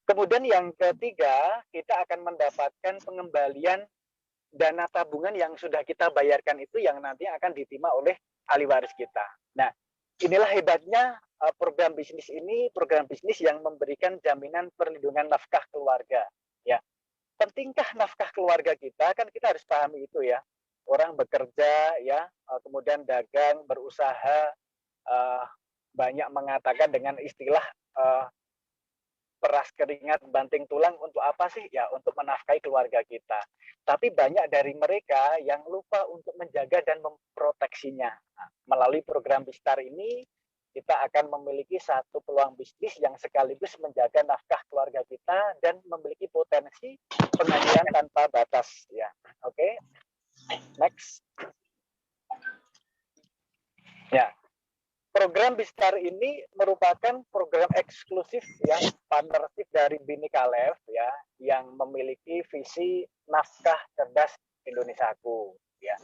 Kemudian yang ketiga, kita akan mendapatkan pengembalian dana tabungan yang sudah kita bayarkan itu yang nanti akan diterima oleh ahli waris kita. Nah, inilah hebatnya program bisnis ini, program bisnis yang memberikan jaminan perlindungan nafkah keluarga. Ya, pentingkah nafkah keluarga kita? Kan kita harus pahami itu ya. Orang bekerja, ya, kemudian dagang, berusaha, banyak mengatakan dengan istilah peras keringat banting tulang untuk apa sih? Ya untuk menafkahi keluarga kita. Tapi banyak dari mereka yang lupa untuk menjaga dan memproteksinya. Nah, melalui program Bistar ini kita akan memiliki satu peluang bisnis yang sekaligus menjaga nafkah keluarga kita dan memiliki potensi penghasilan tanpa batas. Ya, oke. Next. Ya, program Bistar ini merupakan program eksklusif ya, partnership dari Bhinneka Lev ya, yang memiliki visi nafkah cerdas Indonesiaku ya.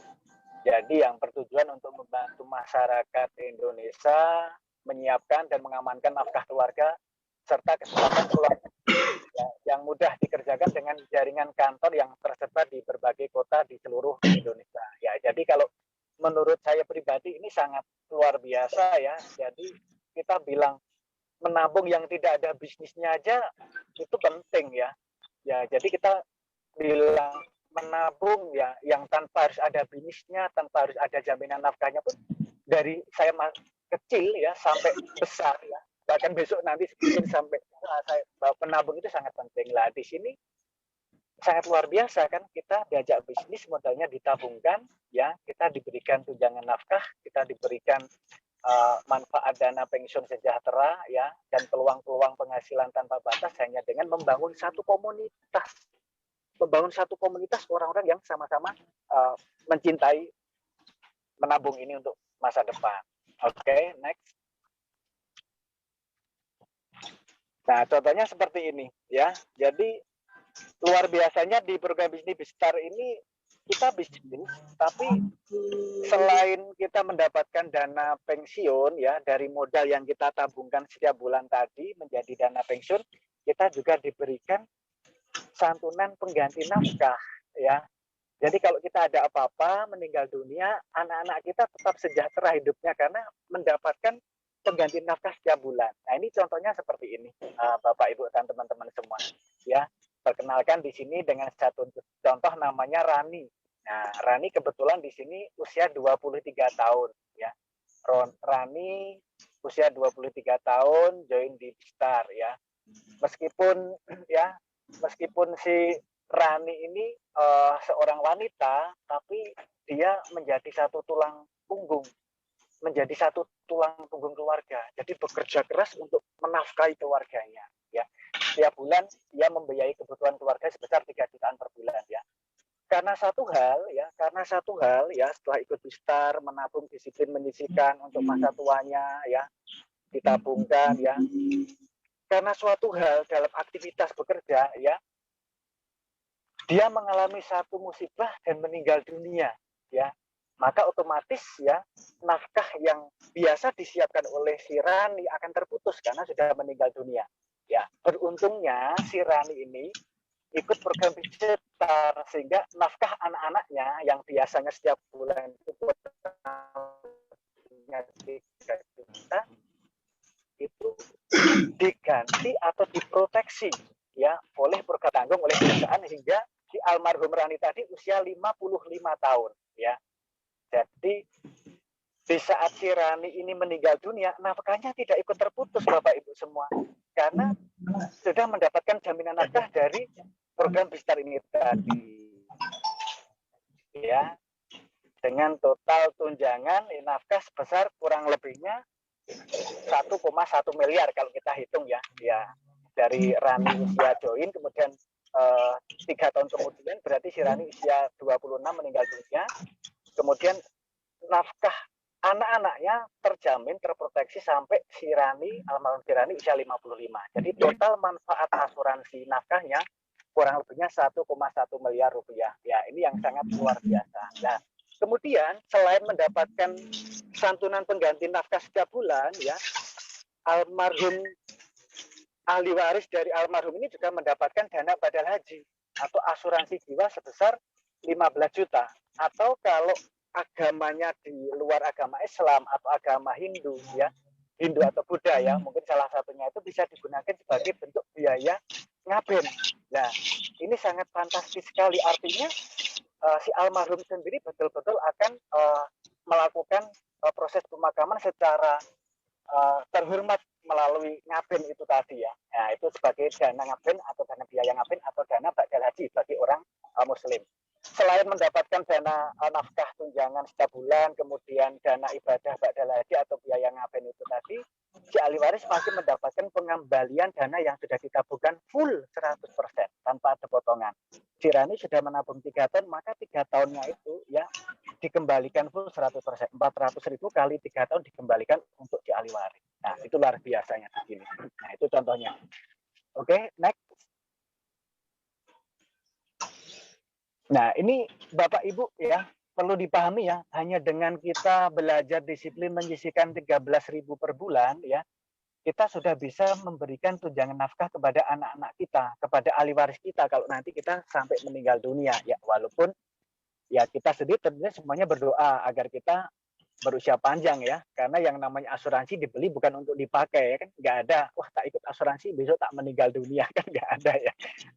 Jadi yang bertujuan untuk membantu masyarakat Indonesia menyiapkan dan mengamankan nafkah keluarga serta kesempatan keluarga ya, yang mudah dikerjakan dengan jaringan kantor yang tersebar di berbagai kota di seluruh Indonesia. Ya, jadi kalau menurut saya pribadi ini sangat luar biasa ya. Jadi kita bilang menabung yang tidak ada bisnisnya aja itu penting ya. Ya, jadi kita bilang menabung ya yang tanpa harus ada bisnisnya, tanpa harus ada jaminan nafkahnya pun dari saya kecil ya sampai besar ya. Bahkan besok nanti sampai saya menabung itu sangat penting lah. Di sini sangat luar biasa kan, kita diajak bisnis modalnya ditabungkan ya, kita diberikan tunjangan nafkah, kita diberikan manfaat dana pensiun sejahtera ya, dan peluang-peluang penghasilan tanpa batas hanya dengan membangun satu komunitas orang-orang yang sama-sama mencintai menabung ini untuk masa depan. Oke, next. Nah, contohnya seperti ini ya. Jadi luar biasanya di program bisnis Bistar ini kita bisnis, tapi selain kita mendapatkan dana pensiun ya dari modal yang kita tabungkan setiap bulan tadi menjadi dana pensiun, kita juga diberikan santunan pengganti nafkah ya. Jadi kalau kita ada apa-apa meninggal dunia, anak-anak kita tetap sejahtera hidupnya karena mendapatkan pengganti nafkah setiap bulan. Nah, ini contohnya seperti ini, Bapak, Ibu, dan teman-teman semua. Ya, perkenalkan di sini dengan satu contoh namanya Rani. Nah, Rani kebetulan di sini usia 23 tahun. Ya, Rani usia 23 tahun, join di Bistar. Ya, meskipun si Rani ini seorang wanita, tapi dia menjadi satu tulang punggung keluarga. Jadi bekerja keras untuk menafkahi keluarganya. Ya, setiap bulan dia membiayai kebutuhan keluarga sebesar 3 jutaan per bulan ya. Karena satu hal ya, setelah ikut Bistar, menabung, disiplin menyisihkan untuk masa tuanya ya, ditabungkan ya. Karena suatu hal dalam aktivitas bekerja ya, dia mengalami satu musibah dan meninggal dunia ya, maka otomatis ya nafkah yang biasa disiapkan oleh si Rani akan terputus karena sudah meninggal dunia ya. Beruntungnya si Rani ini ikut program Bistar sehingga nafkah anak-anaknya yang biasanya setiap bulan itu 3 juta itu diganti atau diproteksi ya oleh program tanggung oleh perusahaan hingga si almarhum Rani tadi usia 55 tahun ya. Jadi di saat si Rani ini meninggal dunia, nafkahnya tidak ikut terputus Bapak Ibu semua karena sudah mendapatkan jaminan nafkah dari program Bistar ini tadi ya, dengan total tunjangan nafkah sebesar kurang lebihnya 1,1 miliar kalau kita hitung ya. Ya, dari Rani usia join kemudian 3 tahun kemudian berarti si Rani usia 26 meninggal dunia. Kemudian nafkah anak-anaknya terjamin terproteksi sampai si Rani, almarhum si Rani usia 55. Jadi total manfaat asuransi nafkahnya kurang lebihnya 1,1 miliar rupiah. Ya, ini yang sangat luar biasa. Nah, kemudian selain mendapatkan santunan pengganti nafkah setiap bulan ya, almarhum ahli waris dari almarhum ini juga mendapatkan dana badal haji atau asuransi jiwa sebesar 15 juta. Atau kalau agamanya di luar agama Islam atau agama Hindu ya, Hindu atau Buddha ya, mungkin salah satunya itu bisa digunakan sebagai bentuk biaya ngaben. Nah, ini sangat fantastis sekali, artinya si almarhum sendiri betul-betul akan melakukan proses pemakaman secara terhormat melalui ngaben itu tadi ya. Nah, itu sebagai dana ngaben atau dana biaya ngaben atau dana badal haji bagi orang muslim. Selain mendapatkan dana nafkah tunjangan setiap bulan, kemudian dana ibadah badal haji atau biaya ngaben itu tadi, si ahli waris masih mendapatkan pengembalian dana yang sudah ditabungkan full 100% tanpa ada potongan. Jirani sudah menabung 3 tahun, maka 3 tahunnya itu ya dikembalikan full 100%. 400.000 kali 3 tahun dikembalikan untuk si ahli waris. Nah, itu luar biasanya di sini. Nah, itu contohnya. Oke, next. Nah, ini Bapak Ibu ya, perlu dipahami ya, hanya dengan kita belajar disiplin menyisihkan 13.000 per bulan ya, kita sudah bisa memberikan tunjangan nafkah kepada anak-anak kita, kepada ahli waris kita kalau nanti kita sampai meninggal dunia ya, walaupun ya kita sendiri tentunya semuanya berdoa agar kita berusia panjang ya, karena yang namanya asuransi dibeli bukan untuk dipakai ya kan, nggak ada wah tak ikut asuransi besok tak meninggal dunia kan, nggak ada ya.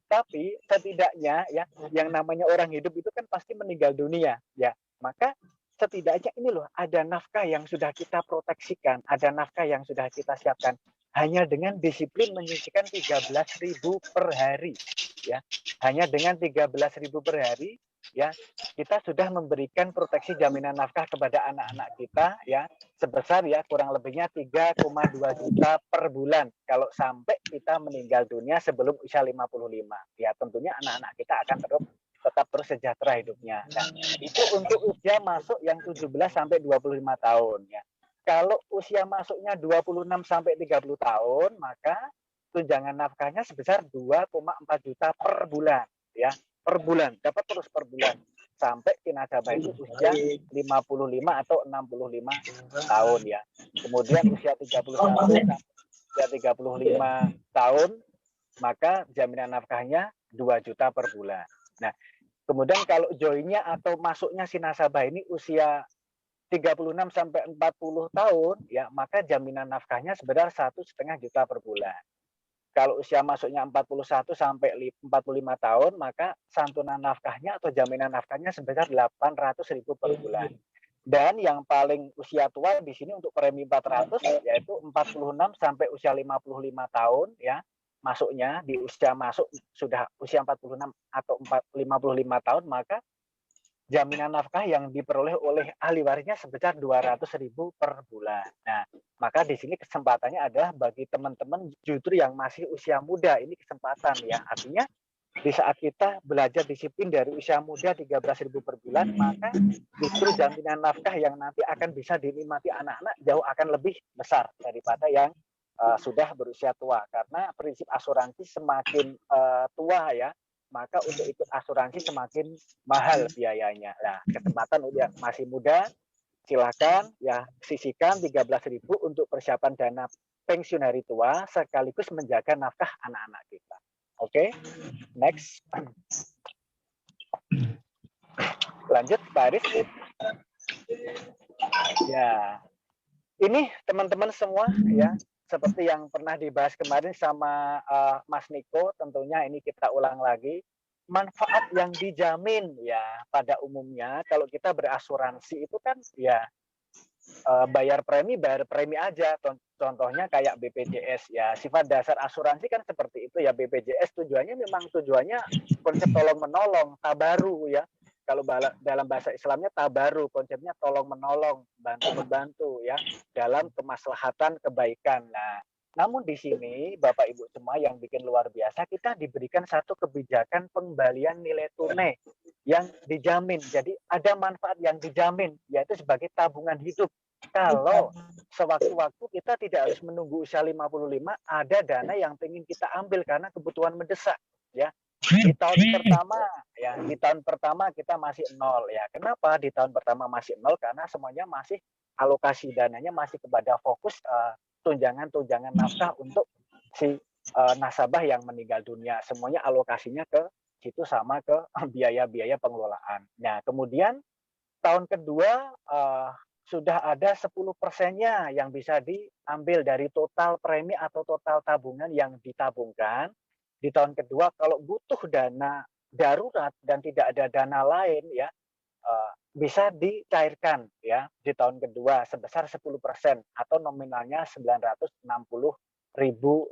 Tapi setidaknya ya, yang namanya orang hidup itu kan pasti meninggal dunia ya, maka setidaknya ini loh ada nafkah yang sudah kita proteksikan, ada nafkah yang sudah kita siapkan hanya dengan disiplin menyisihkan 13.000 per hari ya, hanya dengan 13.000 per hari ya, kita sudah memberikan proteksi jaminan nafkah kepada anak-anak kita ya sebesar ya kurang lebihnya 3,2 juta per bulan kalau sampai kita meninggal dunia sebelum usia 55 ya, tentunya anak-anak kita akan tetap terus sejahtera hidupnya. Nah, itu untuk usia masuk yang 17 sampai 25 tahun ya. Kalau usia masuknya 26 sampai 30 tahun, maka tunjangan nafkahnya sebesar 2,4 juta per bulan ya. Per bulan, dapat terus per bulan sampai si nasabah itu usia 55 atau 65 tahun ya. Kemudian usia 31 sampai usia 35 tahun, maka jaminan nafkahnya 2 juta per bulan. Nah, kemudian kalau joinnya atau masuknya si nasabah ini usia 36 sampai 40 tahun ya, maka jaminan nafkahnya sebesar 1,5 juta per bulan. Kalau usia masuknya 41 sampai 45 tahun, maka santunan nafkahnya atau jaminan nafkahnya sebesar 800.000 per bulan. Dan yang paling usia tua di sini untuk premi 400 yaitu 46 sampai usia 55 tahun ya. Masuknya di usia masuk sudah usia 46 atau 55 tahun, maka jaminan nafkah yang diperoleh oleh ahli warisnya sebesar 200.000 per bulan. Nah, maka di sini kesempatannya adalah bagi teman-teman justru yang masih usia muda, ini kesempatan ya. Artinya di saat kita belajar disiplin dari usia muda 13.000 per bulan, maka justru jaminan nafkah yang nanti akan bisa dinikmati anak-anak jauh akan lebih besar daripada yang sudah berusia tua. Karena prinsip asuransi semakin tua ya, maka untuk ikut asuransi semakin mahal biayanya. Nah, kesempatan untuk yang masih muda, silakan ya sisihkan 13.000 untuk persiapan dana pensiun hari tua sekaligus menjaga nafkah anak-anak kita. Oke, next. Lanjut, Pak Aris. Ya, ini teman-teman semua ya, seperti yang pernah dibahas kemarin sama Mas Niko, tentunya ini kita ulang lagi. Manfaat yang dijamin ya pada umumnya kalau kita berasuransi itu kan ya bayar premi aja. Contohnya kayak BPJS ya, sifat dasar asuransi kan seperti itu ya. BPJS tujuannya konsep tolong menolong, tabaru ya. Kalau dalam bahasa Islamnya tabaru, konsepnya tolong menolong, bantu membantu ya dalam kemaslahatan kebaikan. Nah, namun di sini Bapak Ibu semua yang bikin luar biasa, kita diberikan satu kebijakan pengembalian nilai tunai yang dijamin. Jadi ada manfaat yang dijamin, yaitu sebagai tabungan hidup. Kalau sewaktu-waktu kita tidak harus menunggu usia 55, ada dana yang ingin kita ambil karena kebutuhan mendesak ya. Di tahun pertama kita masih nol ya. Kenapa di tahun pertama masih nol? Karena semuanya masih alokasi dananya masih kepada fokus tunjangan nafkah untuk si nasabah yang meninggal dunia. Semuanya alokasinya ke situ sama ke biaya-biaya pengelolaan. Nah, kemudian tahun kedua sudah ada 10%-nya yang bisa diambil dari total premi atau total tabungan yang ditabungkan. Di tahun kedua kalau butuh dana darurat dan tidak ada dana lain ya, bisa dicairkan ya di tahun kedua sebesar 10% atau nominalnya 960.000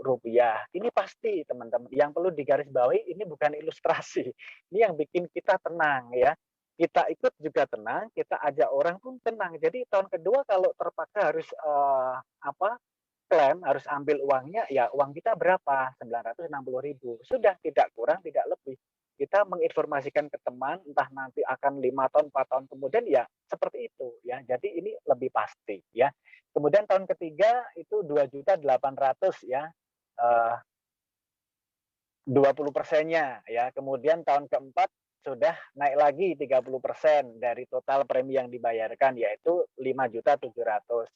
rupiah. Ini pasti teman-teman. Yang perlu digarisbawahi ini bukan ilustrasi. Ini yang bikin kita tenang ya. Kita ikut juga tenang, kita ajak orang pun tenang. Jadi tahun kedua kalau terpaksa harus klaim, harus ambil uangnya, ya uang kita berapa? 960.000. Sudah, tidak kurang, tidak lebih. Kita menginformasikan ke teman, entah nanti akan 5 tahun, 4 tahun kemudian, ya seperti itu. Ya. Jadi ini lebih pasti. Ya. Kemudian tahun ketiga itu 2.800.000 ya. 20%-nya ya. Kemudian tahun keempat sudah naik lagi 30% dari total premi yang dibayarkan yaitu 5.700.000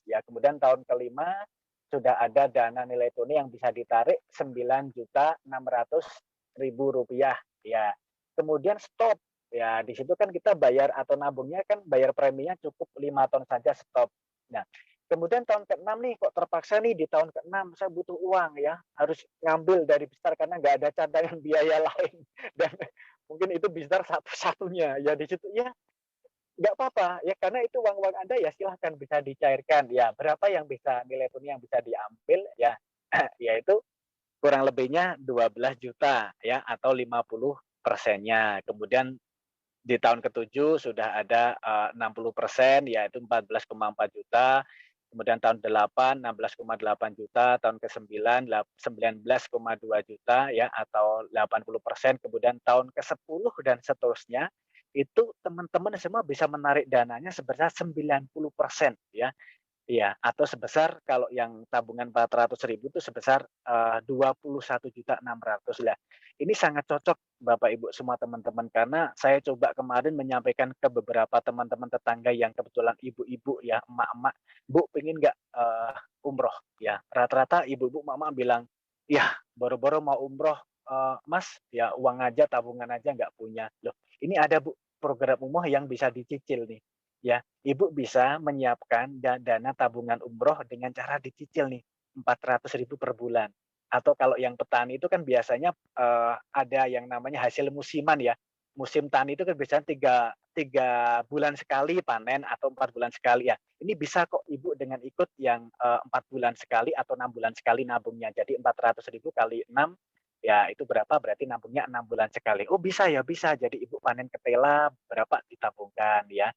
ya. Kemudian tahun kelima sudah ada dana nilai tunai yang bisa ditarik 9.600.000 rupiah ya. Kemudian stop ya, di situ kan kita bayar atau nabungnya kan bayar preminya cukup 5 tahun saja stop. Nah, kemudian tahun ke-6 nih kok terpaksa nih di tahun ke-6 saya butuh uang ya, harus ngambil dari besar karena nggak ada cadangan biaya lain dan mungkin itu besar satu-satunya ya di situ ya nggak apa-apa ya karena itu uang-uang Anda ya silahkan bisa dicairkan ya berapa yang bisa nilai tunai yang bisa diambil ya yaitu kurang lebihnya 12 juta ya atau 50%-nya. Kemudian di tahun ke-7 sudah ada 60% yaitu 14,4 juta. Kemudian tahun 8 16,8 juta, tahun ke-9 19,2 juta ya atau 80%. Kemudian tahun ke-10 dan seterusnya itu teman-teman semua bisa menarik dananya sebesar 90% ya. Iya, atau sebesar kalau yang tabungan 400.000 itu sebesar 21.600.000 lah. Ini sangat cocok Bapak Ibu semua teman-teman karena saya coba kemarin menyampaikan ke beberapa teman-teman tetangga yang kebetulan ibu-ibu ya, emak-emak, "Bu, pengen nggak umroh?" Ya, rata-rata ibu-ibu, emak-emak bilang, "Ya, boro-boro mau umroh, Mas, ya uang aja, tabungan aja nggak punya." Loh, ini ada Bu, program umroh yang bisa dicicil nih. Ya, Ibu bisa menyiapkan dana tabungan umroh dengan cara dicicil nih, 400.000 per bulan. Atau kalau yang petani itu kan biasanya, ada yang namanya hasil musiman ya. Musim tani itu kan biasanya tiga tiga bulan sekali panen atau 4 bulan sekali ya. Ini bisa kok Ibu dengan ikut yang, 4 bulan sekali atau 6 bulan sekali nabungnya. Jadi 400.000 kali 6, ya itu berapa, berarti nabungnya 6 bulan sekali. Oh bisa ya, bisa. Jadi Ibu panen ketela berapa ditabungkan ya.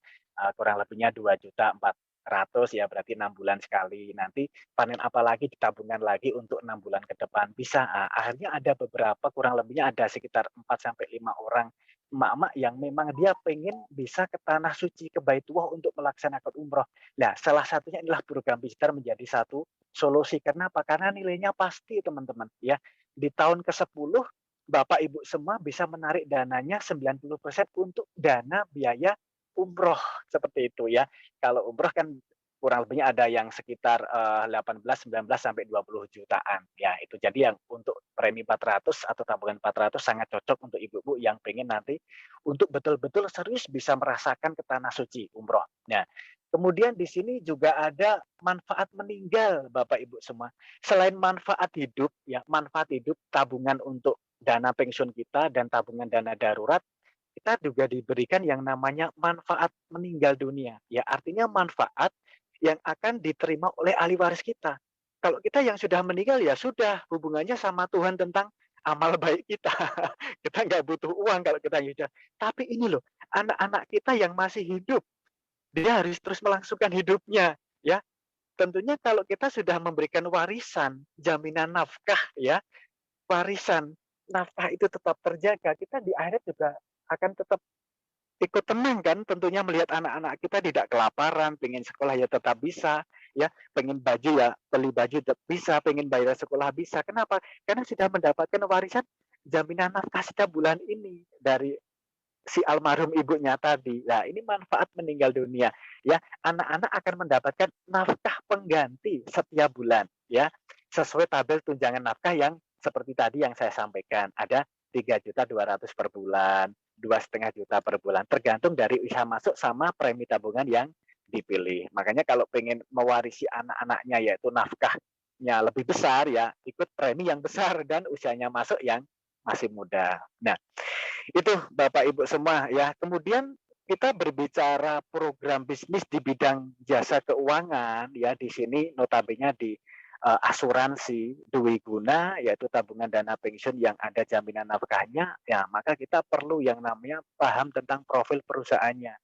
Kurang lebihnya 2.400.000 ya berarti 6 bulan sekali. Nanti panen apa lagi ditabungkan lagi untuk 6 bulan ke depan bisa. Akhirnya ada beberapa kurang lebihnya ada sekitar 4 sampai 5 orang emak-emak yang memang dia pengen bisa ke tanah suci ke Baitullah untuk melaksanakan umroh. Nah, salah satunya inilah program Bistar menjadi satu solusi. Kenapa? Karena nilainya pasti teman-teman ya. Di tahun ke-10 Bapak Ibu semua bisa menarik dananya 90% untuk dana biaya umroh seperti itu ya. Kalau umroh kan kurang lebihnya ada yang sekitar 18, 19 sampai 20 jutaan. Ya, itu jadi yang untuk premi 400 atau tabungan 400 sangat cocok untuk ibu-ibu yang pengen nanti untuk betul-betul serius bisa merasakan ke tanah suci umroh. Nah, kemudian di sini juga ada manfaat meninggal Bapak Ibu semua. Selain manfaat hidup ya, manfaat hidup tabungan untuk dana pensiun kita dan tabungan dana darurat kita juga diberikan yang namanya manfaat meninggal dunia. Ya, artinya manfaat yang akan diterima oleh ahli waris kita. Kalau kita yang sudah meninggal ya sudah hubungannya sama Tuhan tentang amal baik kita. Kita nggak butuh uang kalau kita hidup. Tapi ini loh, anak-anak kita yang masih hidup, dia harus terus melangsungkan hidupnya. Ya, tentunya kalau kita sudah memberikan warisan, jaminan nafkah ya, warisan nafkah itu tetap terjaga, kita di akhirat juga akan tetap ikut tenang kan tentunya melihat anak-anak kita tidak kelaparan, pengen sekolah ya tetap bisa, ya pengen baju ya beli baju tetap bisa, pengen bayar sekolah bisa. Kenapa? Karena sudah mendapatkan warisan jaminan nafkah setiap bulan ini dari si almarhum ibunya tadi. Nah, ini manfaat meninggal dunia. Ya, anak-anak akan mendapatkan nafkah pengganti setiap bulan, ya, sesuai tabel tunjangan nafkah yang seperti tadi yang saya sampaikan, ada 3.200.000 per bulan, 2,5 juta per bulan, tergantung dari usaha masuk sama premi tabungan yang dipilih. Makanya kalau pengen mewarisi anak-anaknya yaitu nafkahnya lebih besar ya ikut premi yang besar dan usianya masuk yang masih muda. Nah, itu Bapak Ibu semua ya. Kemudian kita berbicara program bisnis di bidang jasa keuangan ya, di sini notabene di asuransi dwi guna yaitu tabungan dana pensiun yang ada jaminan nafkahnya ya, maka kita perlu yang namanya paham tentang profil perusahaannya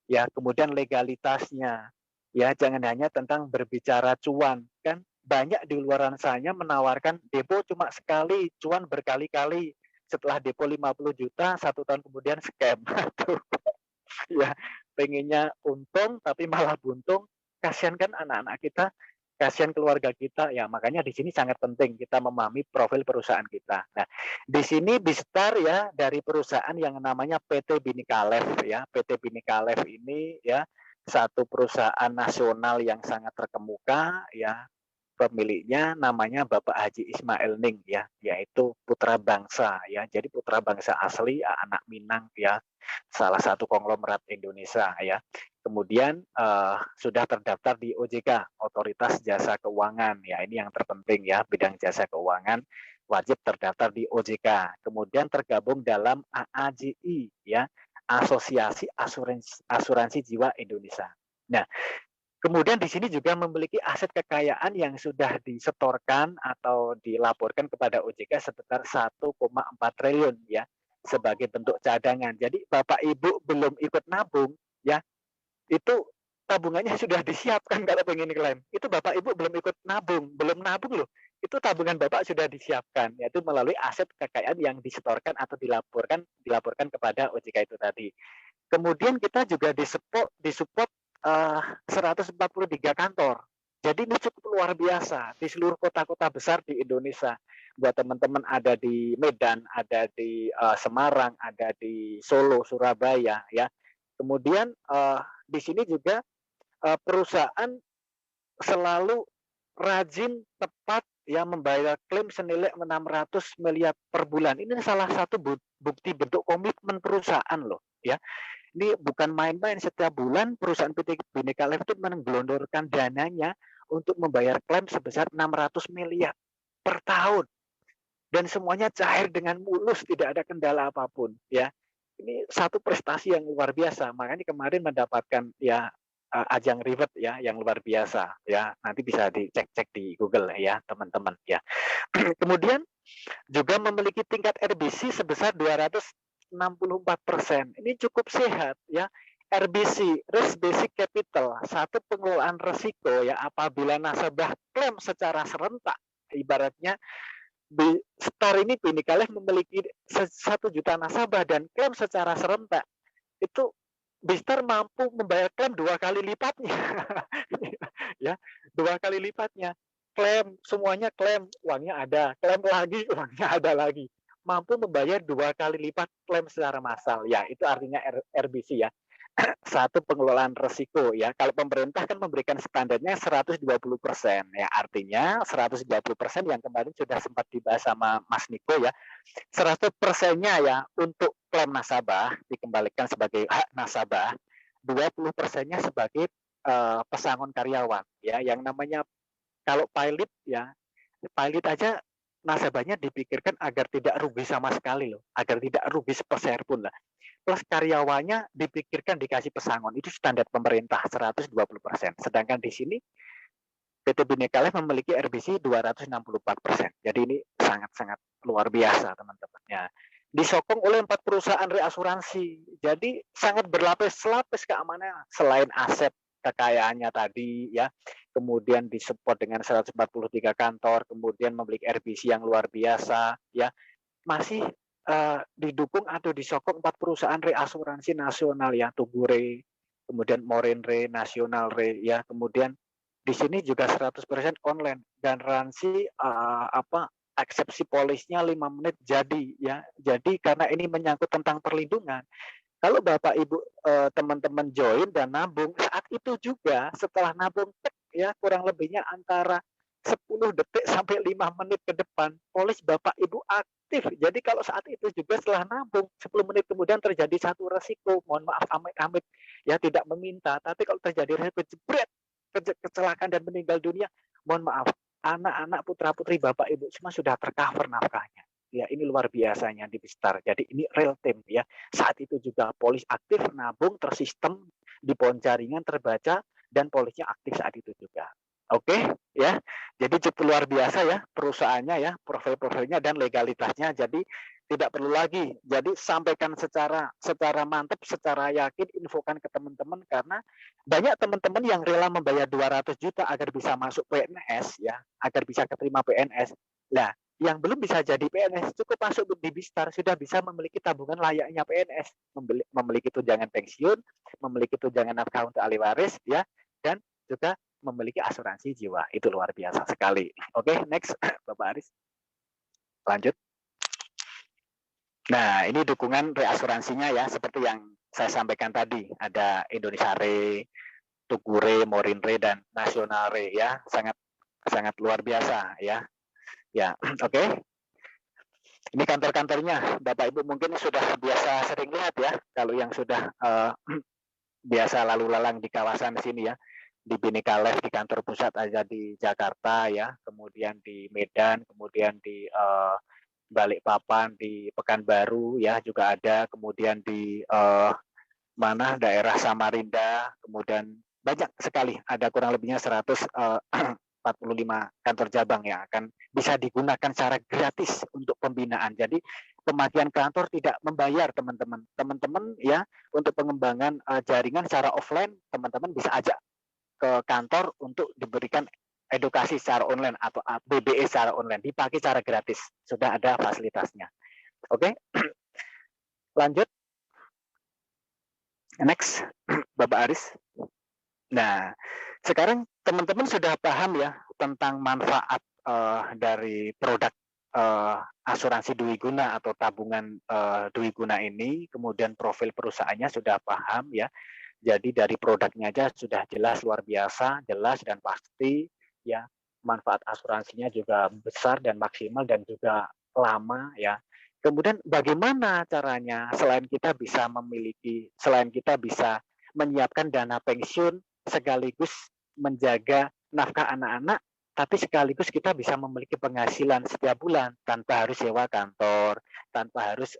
ya, kemudian legalitasnya ya, jangan hanya tentang berbicara cuan, kan banyak di luar sana menawarkan depo cuma sekali, cuan berkali-kali, setelah depo 50 juta 1 tahun kemudian scam. Ya, pengennya untung tapi malah buntung, kasihan kan anak-anak kita, kasihan keluarga kita ya, makanya di sini sangat penting kita memahami profil perusahaan kita. Nah, di sini Bistar ya dari perusahaan yang namanya PT Bhinika Life ya. PT Bhinika Life ini ya satu perusahaan nasional yang sangat terkemuka ya, pemiliknya namanya Bapak Haji Ismail Ning ya, yaitu putra bangsa ya. Jadi putra bangsa asli anak Minang ya, salah satu konglomerat Indonesia ya. Kemudian sudah terdaftar di OJK, Otoritas Jasa Keuangan ya. Ini yang terpenting ya, bidang jasa keuangan wajib terdaftar di OJK. Kemudian tergabung dalam AAJI ya, Asosiasi Asuransi Jiwa Indonesia. Nah, kemudian di sini juga memiliki aset kekayaan yang sudah disetorkan atau dilaporkan kepada OJK sebesar 1,4 triliun ya sebagai bentuk cadangan. Jadi Bapak Ibu belum ikut nabung ya, itu tabungannya sudah disiapkan kalau pengen klaim. Itu Bapak Ibu belum ikut nabung, belum nabung loh. Itu tabungan Bapak sudah disiapkan, yaitu melalui aset kekayaan yang disetorkan atau dilaporkan kepada OJK itu tadi. Kemudian kita juga disupport 143 kantor. Jadi ini cukup luar biasa di seluruh kota-kota besar di Indonesia. Buat teman-teman ada di Medan, ada di Semarang, ada di Solo, Surabaya ya. Kemudian di sini juga perusahaan selalu rajin tepat ya membayar klaim senilai 600 miliar per bulan. Ini salah satu bukti bentuk komitmen perusahaan loh ya. Ini bukan main-main, setiap bulan perusahaan PT Bhinika Life itu menggelontorkan dananya untuk membayar klaim sebesar 600 miliar per tahun. Dan semuanya cair dengan mulus, tidak ada kendala apapun ya. Ini satu prestasi yang luar biasa. Makanya kemarin mendapatkan ya ajang reward ya yang luar biasa ya. Nanti bisa dicek-cek di Google ya, teman-teman ya. Kemudian juga memiliki tingkat RBC sebesar 264%. Ini cukup sehat ya. RBC, Risk Basic Capital, satu pengelolaan risiko ya apabila nasabah klaim secara serentak. Ibaratnya Star ini Bhinika Life memiliki 1 juta nasabah dan klaim secara serentak. Itu Bistar mampu membayar klaim 2 kali lipatnya. Ya, 2 kali lipatnya. Klaim, semuanya klaim, uangnya ada. Klaim lagi, uangnya ada lagi. Mampu membayar 2 kali lipat klaim secara massal. Ya, itu artinya RBC ya. Satu pengelolaan risiko ya. Kalau pemerintah kan memberikan standarnya 120% ya. Artinya 120% yang kemarin sudah sempat dibahas sama Mas Niko ya. 100%-nya ya untuk klaim nasabah dikembalikan sebagai hak nasabah, 20%-nya sebagai pesangon karyawan ya. Yang namanya kalau pilot ya, pilot aja nasabahnya dipikirkan agar tidak rugi sama sekali loh, agar tidak rugi sepeser pun lah. Plus karyawannya dipikirkan dikasih pesangon, itu standar pemerintah 120%. Sedangkan di sini PT Bhinika Life memiliki RBC 264%. Jadi ini sangat-sangat luar biasa teman-teman. Ya. Disokong oleh 4 perusahaan reasuransi. Jadi sangat berlapis-lapis keamanannya. Selain aset kekayaannya tadi ya, kemudian disupport dengan 143 kantor, kemudian memiliki RBC yang luar biasa ya, masih didukung atau disokong 4 perusahaan reasuransi nasional ya, Tugu Re, kemudian Morin Re, Nasional Re ya, kemudian di sini juga 100% online, garansi eksepsi polisnya 5 menit jadi ya. Jadi karena ini menyangkut tentang perlindungan, kalau Bapak Ibu teman-teman join dan nabung, saat itu juga setelah nabung ya kurang lebihnya antara 10 detik sampai 5 menit ke depan, polis Bapak Ibu aktif. Jadi kalau saat itu juga setelah nabung, 10 menit kemudian terjadi satu resiko, mohon maaf amit-amit, ya tidak meminta, tapi kalau terjadi resiko jebret, kecelakaan dan meninggal dunia, mohon maaf, anak-anak putra-putri Bapak Ibu semua sudah tercover nafkahnya. Ya, ini luar biasanya di Bistar. Jadi ini real time ya. Saat itu juga polis aktif, nabung, tersistem, di pohon jaringan terbaca, dan polisnya aktif saat itu juga. Oke, ya. Jadi cukup luar biasa ya perusahaannya ya, profil-profilnya dan legalitasnya. Jadi tidak perlu lagi. Jadi sampaikan secara mantap, secara yakin, infokan ke teman-teman karena banyak teman-teman yang rela membayar 200 juta agar bisa masuk PNS ya, agar bisa keterima PNS. Nah, yang belum bisa jadi PNS cukup masuk di Bistar sudah bisa memiliki tabungan layaknya PNS, memiliki tunjangan pensiun, memiliki tunjangan nafkah untuk ahli waris ya, dan juga memiliki asuransi jiwa. Itu luar biasa sekali. Oke, next Bapak Aris. Lanjut. Nah, ini dukungan reasuransinya ya seperti yang saya sampaikan tadi, ada Indonesia Re, Tukure, Morinre dan Nasional Re ya, sangat luar biasa ya. Ya, oke. Ini kantor-kantornya, Bapak Ibu mungkin sudah biasa sering lihat ya, kalau yang sudah biasa lalu lalang di kawasan sini ya, di Bhinneka Lev di kantor pusat aja di Jakarta ya, kemudian di Medan, kemudian di Balikpapan, di Pekanbaru ya juga ada, kemudian di mana daerah Samarinda, kemudian banyak sekali, ada kurang lebihnya 145 kantor cabang yang akan bisa digunakan secara gratis untuk pembinaan. Jadi pemakaian kantor tidak membayar teman-teman. Teman-teman ya untuk pengembangan jaringan secara offline, teman-teman bisa ajak ke kantor untuk diberikan edukasi secara online atau BBE secara online, dipakai secara gratis. Sudah ada fasilitasnya. Oke, lanjut. Next, Bapak Aris. Nah, sekarang teman-teman sudah paham ya tentang manfaat dari produk asuransi Dwi Guna atau tabungan Dwi Guna ini, kemudian profil perusahaannya sudah paham ya. Jadi dari produknya aja sudah jelas luar biasa, jelas dan pasti ya. Manfaat asuransinya juga besar dan maksimal dan juga lama ya. Kemudian bagaimana caranya selain kita bisa menyiapkan dana pensiun sekaligus menjaga nafkah anak-anak, tapi sekaligus kita bisa memiliki penghasilan setiap bulan tanpa harus sewa kantor, tanpa harus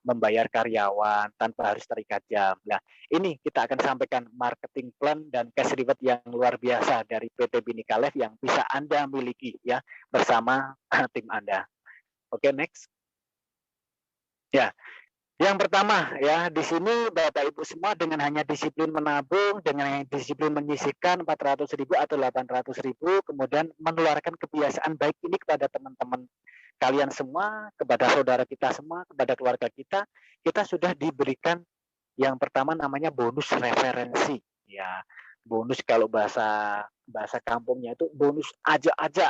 membayar karyawan, tanpa harus terikat jam. Nah, ini kita akan sampaikan marketing plan dan cash reward yang luar biasa dari PT Bhinneka Lev yang bisa Anda miliki ya bersama tim Anda. Oke, next. Ya, yang pertama ya, di sini Bapak Ibu semua dengan hanya disiplin menabung, dengan disiplin menyisihkan 400.000 atau 800.000, kemudian menularkan kebiasaan baik ini kepada teman-teman kalian semua, kepada saudara kita semua, kepada keluarga kita sudah diberikan yang pertama namanya bonus referensi. Ya, bonus kalau bahasa kampungnya itu bonus aja-aja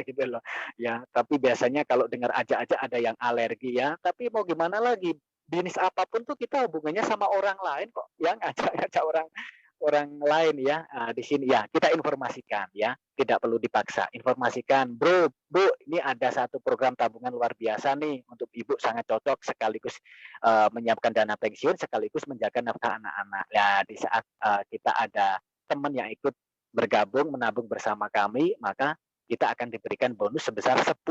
gitu loh. Ya, tapi biasanya kalau dengar aja-aja ada yang alergi ya. Tapi mau gimana lagi? Bisnis apapun tuh kita hubungannya sama orang lain kok, yang ngajak-ngajak orang lain ya. Nah, di sini ya kita informasikan ya, tidak perlu dipaksa. Informasikan, bro, bu, ini ada satu program tabungan luar biasa nih untuk ibu, sangat cocok sekaligus menyiapkan dana pensiun sekaligus menjaga nafkah anak-anak. Nah, di saat kita ada teman yang ikut bergabung menabung bersama kami, maka kita akan diberikan bonus sebesar 10%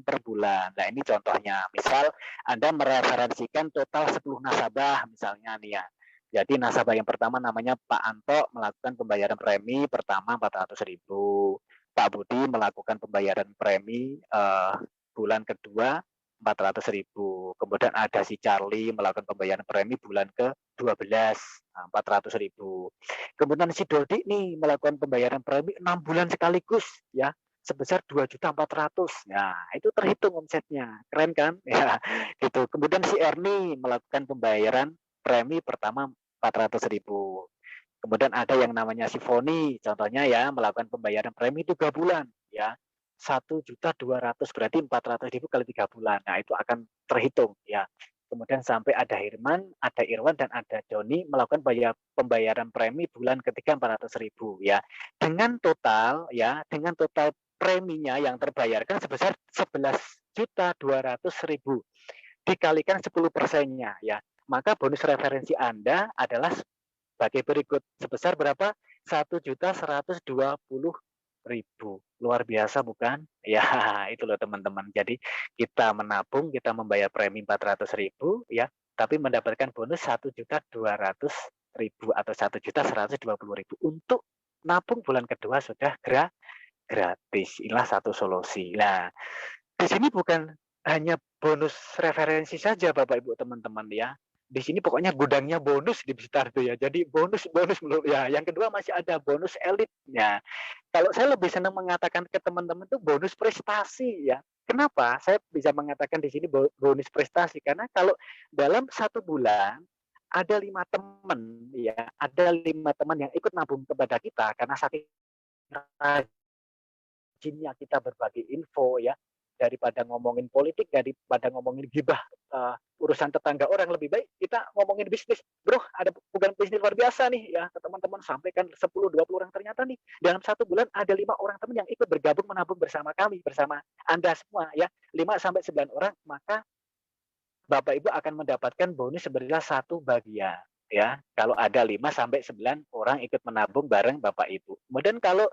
per bulan. Nah, ini contohnya. Misal Anda mereferensikan total 10 nasabah misalnya nih ya. Jadi nasabah yang pertama namanya Pak Anto melakukan pembayaran premi pertama 400.000. Pak Budi melakukan pembayaran premi bulan kedua 400.000. Kemudian ada si Charlie melakukan pembayaran premi bulan ke-12 400.000. Kemudian si Dodi nih melakukan pembayaran premi 6 bulan sekaligus ya sebesar 2.400.000. Nah, itu terhitung omsetnya. Keren kan? Ya, gitu. Kemudian si Ernie melakukan pembayaran premi pertama 400.000. Kemudian ada yang namanya si Foni, contohnya ya melakukan pembayaran premi 3 bulan ya. 1.200.000 berarti 400.000 kali 3 bulan. Nah, itu akan terhitung ya. Kemudian sampai ada Hirman, ada Irwan dan ada Joni melakukan pembayaran premi bulan ketiga 400.000 ya. Dengan total preminya yang terbayarkan sebesar 11.200.000 dikalikan 10%-nya ya. Maka bonus referensi Anda adalah sebagai berikut. Sebesar berapa? 1.120.000. Luar biasa bukan? Ya, itu loh teman-teman. Jadi kita menabung, kita membayar premi 400.000 ya, tapi mendapatkan bonus 1.200.000 atau 1.120.000 untuk nabung bulan kedua sudah gratis. Inilah satu solusi. Nah, di sini bukan hanya bonus referensi saja Bapak Ibu teman-teman ya. Di sini pokoknya gudangnya bonus di Bistar tuh ya. Jadi bonus ya. Yang kedua masih ada bonus elitnya. Kalau saya lebih senang mengatakan ke teman-teman tuh bonus prestasi ya. Kenapa? Saya bisa mengatakan di sini bonus prestasi karena kalau dalam 1 bulan ada 5 teman ya, ada 5 teman yang ikut nabung kepada kita karena saking rajinnya kita berbagi info ya, daripada ngomongin politik, daripada ngomongin gibah urusan tetangga orang, lebih baik kita ngomongin bisnis. Bro, ada bukan bisnis luar biasa nih ya, ke teman-teman sampaikan 10-20 orang, ternyata nih dalam 1 bulan ada 5 orang teman yang ikut bergabung menabung bersama kami, bersama Anda semua ya, 5-9 orang, maka Bapak Ibu akan mendapatkan bonus sebesar 1 bagian ya. Kalau ada 5-9 orang ikut menabung bareng Bapak Ibu. Kemudian kalau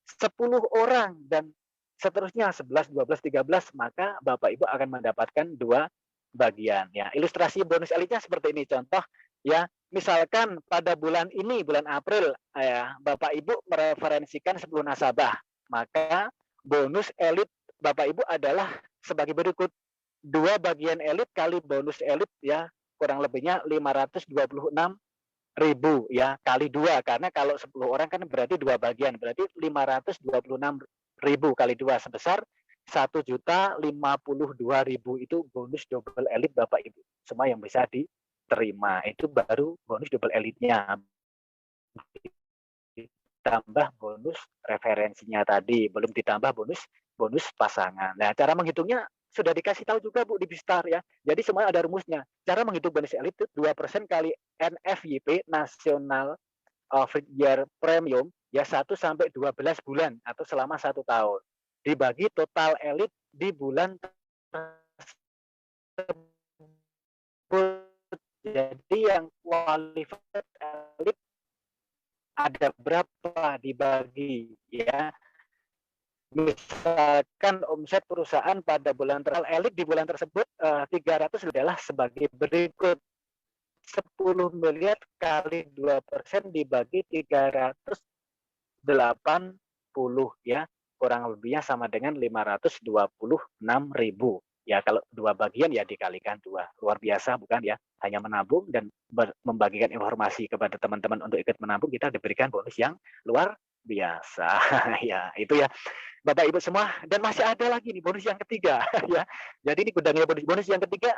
10 orang dan seterusnya 11, 12, 13, maka Bapak Ibu akan mendapatkan 2 bagian ya. Ilustrasi bonus elitnya seperti ini, contoh ya. Misalkan pada bulan ini, bulan April ya, Bapak Ibu mereferensikan 10 nasabah, maka bonus elit Bapak Ibu adalah sebagai berikut. 2 bagian elit kali bonus elit ya, kurang lebihnya 526.000 ya, kali 2, karena kalau 10 orang kan berarti 2 bagian, berarti 526.000 kali 2 sebesar 1.052.000. Itu bonus double elit Bapak Ibu semua yang bisa diterima. Itu baru bonus double elitnya, ditambah bonus referensinya tadi, belum ditambah bonus pasangan. Nah, cara menghitungnya sudah dikasih tahu juga Bu di Bistar ya. Jadi semuanya ada rumusnya. Cara menghitung bonus elit itu 2% kali NFYP, National Year Premium ya, 1-12 bulan atau selama 1 tahun. Dibagi total elit di bulan tersebut. Jadi yang qualified elit ada berapa dibagi ya. Misalkan omset perusahaan pada bulan elit di bulan tersebut 300 adalah sebagai berikut. 10 miliar kali 2% dibagi 380 ya, kurang lebihnya sama dengan 526.000 ya. Kalau 2 bagian ya dikalikan 2. Luar biasa bukan ya? Hanya menabung dan membagikan informasi kepada teman-teman untuk ikut menabung, kita diberikan bonus yang luar biasa. Ya, itu ya Bapak Ibu semua. Dan masih ada lagi nih bonus yang ketiga ya. Jadi ini gudangnya bonus yang ketiga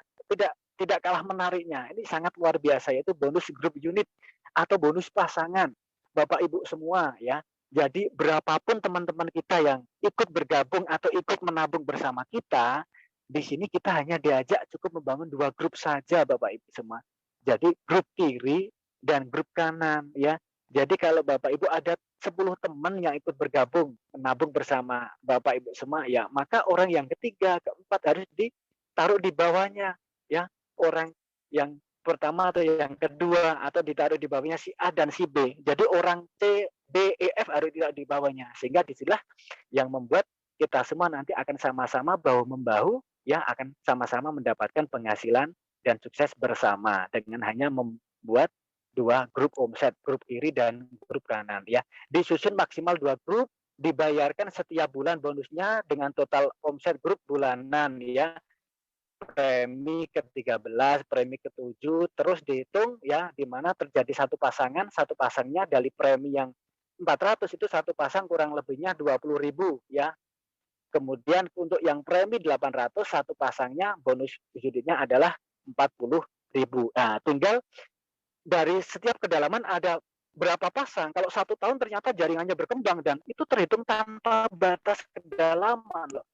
tidak kalah menariknya. Ini sangat luar biasa, yaitu bonus grup unit atau bonus pasangan Bapak Ibu semua ya. Jadi berapapun teman-teman kita yang ikut bergabung atau ikut menabung bersama kita, di sini kita hanya diajak cukup membangun 2 grup saja Bapak Ibu semua. Jadi grup kiri dan grup kanan ya. Jadi kalau Bapak Ibu ada 10 teman yang ikut bergabung menabung bersama Bapak Ibu semua ya, maka orang yang ketiga, keempat harus ditaruh di bawahnya ya. Orang yang pertama atau yang kedua atau ditaruh di bawahnya si A dan si B. Jadi orang C, D, E, F harus ditaruh di bawahnya. Sehingga disinilah yang membuat kita semua nanti akan sama-sama bahu-membahu ya, akan sama-sama mendapatkan penghasilan dan sukses bersama dengan hanya membuat 2 grup omset, grup kiri dan grup kanan ya. Disusun maksimal 2 grup, dibayarkan setiap bulan bonusnya dengan total omset grup bulanan ya. Premi ke-13, premi ke-7, terus dihitung ya, di mana terjadi satu pasangnya dari premi yang 400 itu satu pasang kurang lebihnya 20.000 ya. Kemudian untuk yang premi 800 satu pasangnya bonus unitnya adalah 40.000. Nah, tinggal dari setiap kedalaman ada berapa pasang. Kalau 1 tahun ternyata jaringannya berkembang dan itu terhitung tanpa batas kedalaman loh.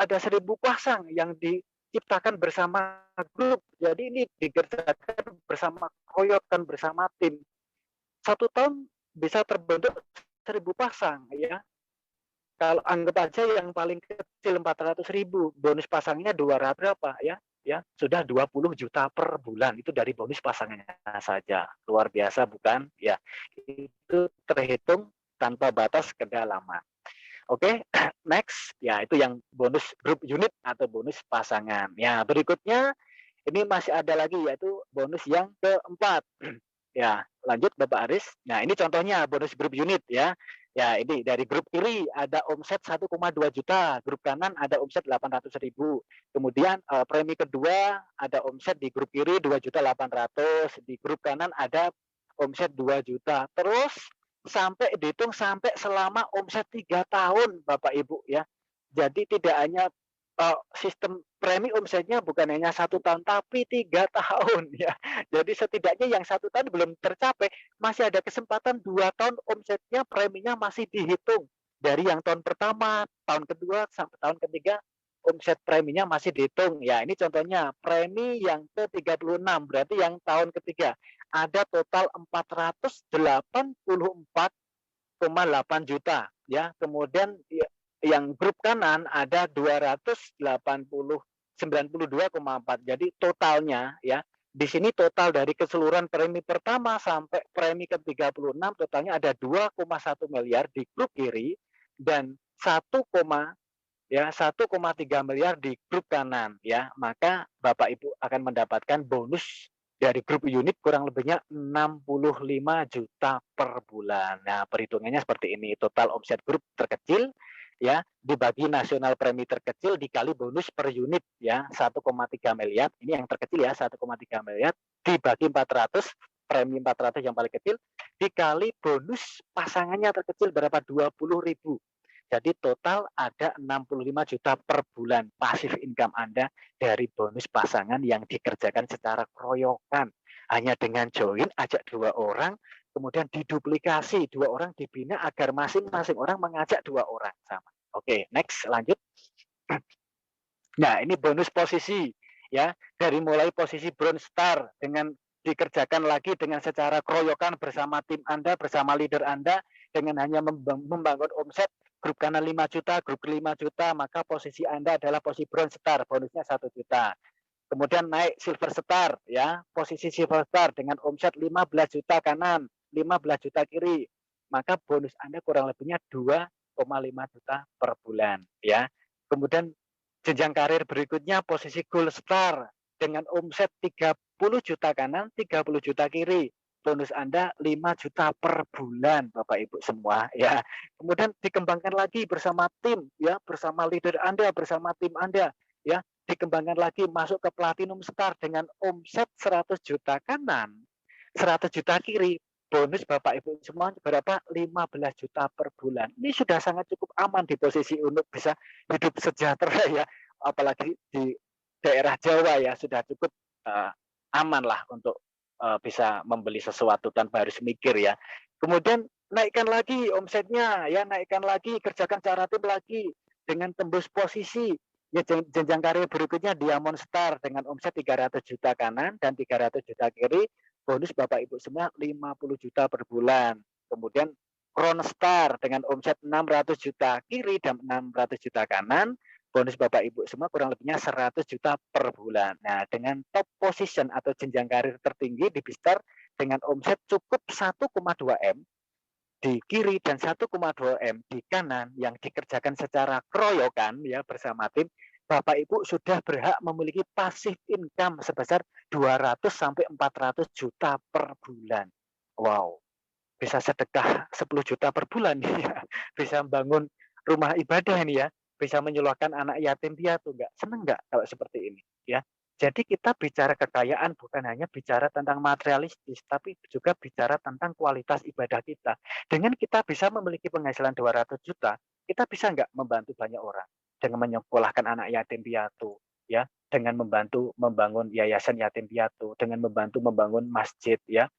Ada 1.000 pasang yang diciptakan bersama grup. Jadi ini dikerjakan bersama koyokan bersama tim. 1 tahun bisa terbentuk 1.000 pasang ya. Kalau anggap aja yang paling kecil 400.000, bonus pasangnya 200 berapa ya? Ya, sudah 20 juta per bulan itu dari bonus pasangannya saja. Luar biasa bukan? Ya, itu terhitung tanpa batas kedalaman. Oke, next. Ya, itu yang bonus grup unit atau bonus pasangan. Ya, berikutnya ini masih ada lagi yaitu bonus yang keempat. Ya, lanjut Bapak Aris. Nah, ini contohnya bonus grup unit ya. Ya, ini dari grup kiri ada omset 1,2 juta, grup kanan ada omset 800.000. Kemudian premi kedua ada omset di grup kiri 2.800.000, di grup kanan ada omset 2 juta. Terus sampai dihitung sampai selama omset 3 tahun Bapak Ibu ya. Jadi tidak hanya sistem premi omsetnya bukan hanya 1 tahun tapi 3 tahun ya. Jadi setidaknya yang 1 tahun belum tercapai masih ada kesempatan 2 tahun omsetnya preminya masih dihitung dari yang tahun pertama, tahun kedua sampai tahun ketiga omset preminya masih dihitung. Ya, ini contohnya premi yang ke-36 berarti yang tahun ketiga ada total 484,8 juta ya. Kemudian yang grup kanan ada 292,4. Jadi totalnya ya, di sini total dari keseluruhan premi pertama sampai premi ke-36 totalnya ada 2,1 miliar di grup kiri dan 1,3 miliar di grup kanan ya. Maka Bapak Ibu akan mendapatkan bonus dari grup unit kurang lebihnya 65 juta per bulan. Nah, perhitungannya seperti ini. Total omset grup terkecil ya dibagi nasional premi terkecil dikali bonus per unit ya 1,3 miliar. Ini yang terkecil ya 1,3 miliar dibagi 400 premi 400 yang paling kecil dikali bonus pasangannya terkecil berapa 20.000. Jadi total ada 65 juta per bulan pasif income Anda dari bonus pasangan yang dikerjakan secara keroyokan. Hanya dengan join, ajak 2 orang, kemudian diduplikasi 2 orang dibina agar masing-masing orang mengajak 2 orang sama. Oke, next lanjut. Nah, ini bonus posisi ya, dari mulai posisi bronze star dengan dikerjakan lagi dengan secara keroyokan bersama tim Anda, bersama leader Anda dengan hanya membangun omset grup kanan 5 juta, grup 5 juta, maka posisi Anda adalah posisi bronze star, bonusnya 1 juta. Kemudian naik silver star ya, posisi silver star dengan omset 15 juta kanan, 15 juta kiri, maka bonus Anda kurang lebihnya 2,5 juta per bulan ya. Kemudian jenjang karir berikutnya posisi gold star dengan omset 30 juta kanan, 30 juta kiri. Bonus Anda 5 juta per bulan Bapak Ibu semua ya. Kemudian dikembangkan lagi bersama tim ya, bersama leader Anda, bersama tim Anda ya. Dikembangkan lagi masuk ke platinum star dengan omset 100 juta kanan, 100 juta kiri, bonus Bapak Ibu semua berapa? 15 juta per bulan. Ini sudah sangat cukup aman di posisi untuk bisa hidup sejahtera ya, apalagi di daerah Jawa ya, sudah cukup aman lah untuk bisa membeli sesuatu tanpa harus mikir ya. Kemudian naikkan lagi omsetnya ya, naikkan lagi, kerjakan cara tim lagi dengan tembus posisi. Ya, jenjang karir berikutnya Diamond Star dengan omset 300 juta kanan dan 300 juta kiri, bonus Bapak Ibu semua 50 juta per bulan. Kemudian Crown Star dengan omset 600 juta kiri dan 600 juta kanan, bonus Bapak Ibu semua kurang lebihnya 100 juta per bulan. Nah, dengan top position atau jenjang karir tertinggi di Bistar dengan omset cukup 1,2 M di kiri dan 1,2 M di kanan yang dikerjakan secara keroyokan ya bersama tim, Bapak Ibu sudah berhak memiliki passive income sebesar 200 sampai 400 juta per bulan. Wow, bisa sedekah 10 juta per bulan ya. Bisa membangun rumah ibadah ini ya, bisa menyulohkan anak yatim piatu, enggak? Seneng enggak kalau seperti ini ya? Jadi kita bicara kekayaan bukan hanya bicara tentang materialistis, tapi juga bicara tentang kualitas ibadah kita. Dengan kita bisa memiliki penghasilan 200 juta, kita bisa nggak membantu banyak orang dengan menyekolahkan anak yatim piatu, ya, dengan membantu membangun yayasan yatim piatu, dengan membantu membangun masjid, ya,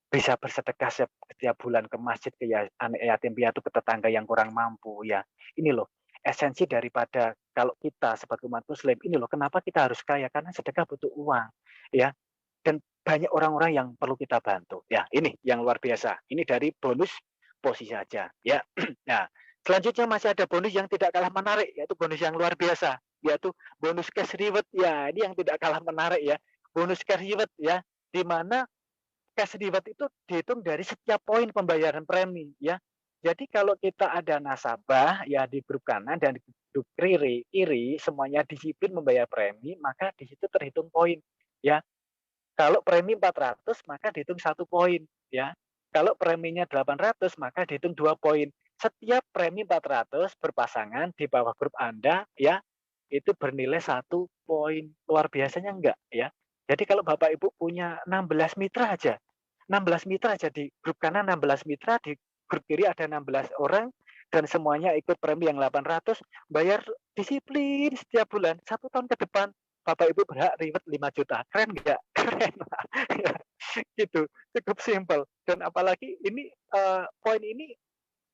bisa bersedekah setiap bulan ke masjid ke anak yatim piatu ke tetangga yang kurang mampu ya. Ini loh esensi daripada kalau kita sebagai umat muslim ini loh kenapa kita harus kaya karena sedekah butuh uang ya dan banyak orang-orang yang perlu kita bantu ya ini yang luar biasa ini dari bonus posisi saja ya. Nah Selanjutnya masih ada bonus yang tidak kalah menarik, yaitu bonus yang luar biasa, yaitu bonus cash reward. Ya, ini yang tidak kalah menarik ya. Bonus cash reward ya, di mana cash reward itu dihitung dari setiap poin pembayaran premi ya. Jadi kalau kita ada nasabah ya di grup kanan dan di grup kiri semuanya disiplin membayar premi, maka di situ terhitung poin ya. Kalau premi 400 maka dihitung 1 poin ya. Kalau preminya 800 maka dihitung 2 poin. Setiap premi 400 berpasangan di bawah grup Anda ya itu bernilai 1 poin. Luar biasanya enggak ya. Jadi kalau Bapak Ibu punya 16 mitra aja, 16 mitra aja di grup kanan 16 mitra, di grup kiri ada 16 orang dan semuanya ikut premi yang 800, bayar disiplin setiap bulan 1 tahun ke depan Bapak Ibu berhak reward 5 juta. Keren nggak? Keren. Gitu. Cukup simpel. Dan apalagi ini poin ini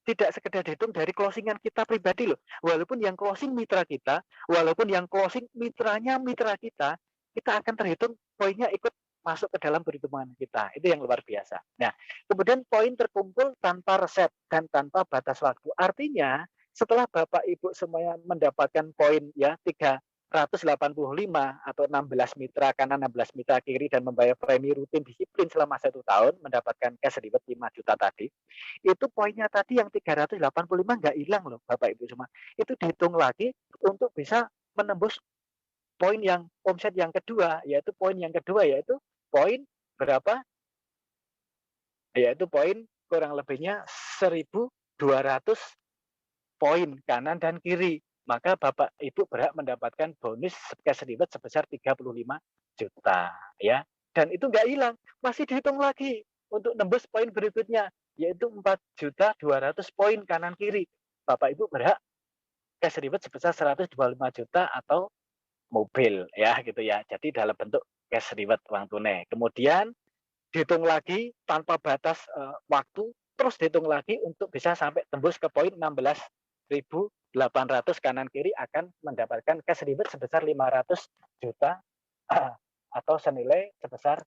tidak sekedar dihitung dari closingan kita pribadi loh. Walaupun yang closing mitra kita, walaupun yang closing mitranya mitra kita akan terhitung poinnya ikut masuk ke dalam perhitungan kita. Itu yang luar biasa. Nah, kemudian poin terkumpul tanpa resep dan tanpa batas waktu. Artinya, setelah Bapak Ibu semuanya mendapatkan poin ya 385 atau 16 mitra kanan 16 mitra kiri dan membayar premi rutin disiplin selama 1 tahun mendapatkan cash reward 5 juta tadi, itu poinnya tadi yang 385 nggak hilang loh Bapak Ibu semua. Itu dihitung lagi untuk bisa menembus poin yang omset yang kedua, yaitu poin yang kedua yaitu poin berapa? Yaitu poin kurang lebihnya 1.200 poin kanan dan kiri. Maka Bapak Ibu berhak mendapatkan bonus cash reward sebesar 35 juta ya. Dan itu nggak hilang, masih dihitung lagi untuk nembus poin berikutnya yaitu 4.200 poin kanan kiri. Bapak Ibu berhak cash reward sebesar 125 juta atau mobil ya gitu ya. Jadi dalam bentuk cash reward uang tunai. Kemudian dihitung lagi tanpa batas waktu, terus dihitung lagi untuk bisa sampai tembus ke poin 16.800 kanan kiri akan mendapatkan cash reward sebesar 500 juta atau senilai sebesar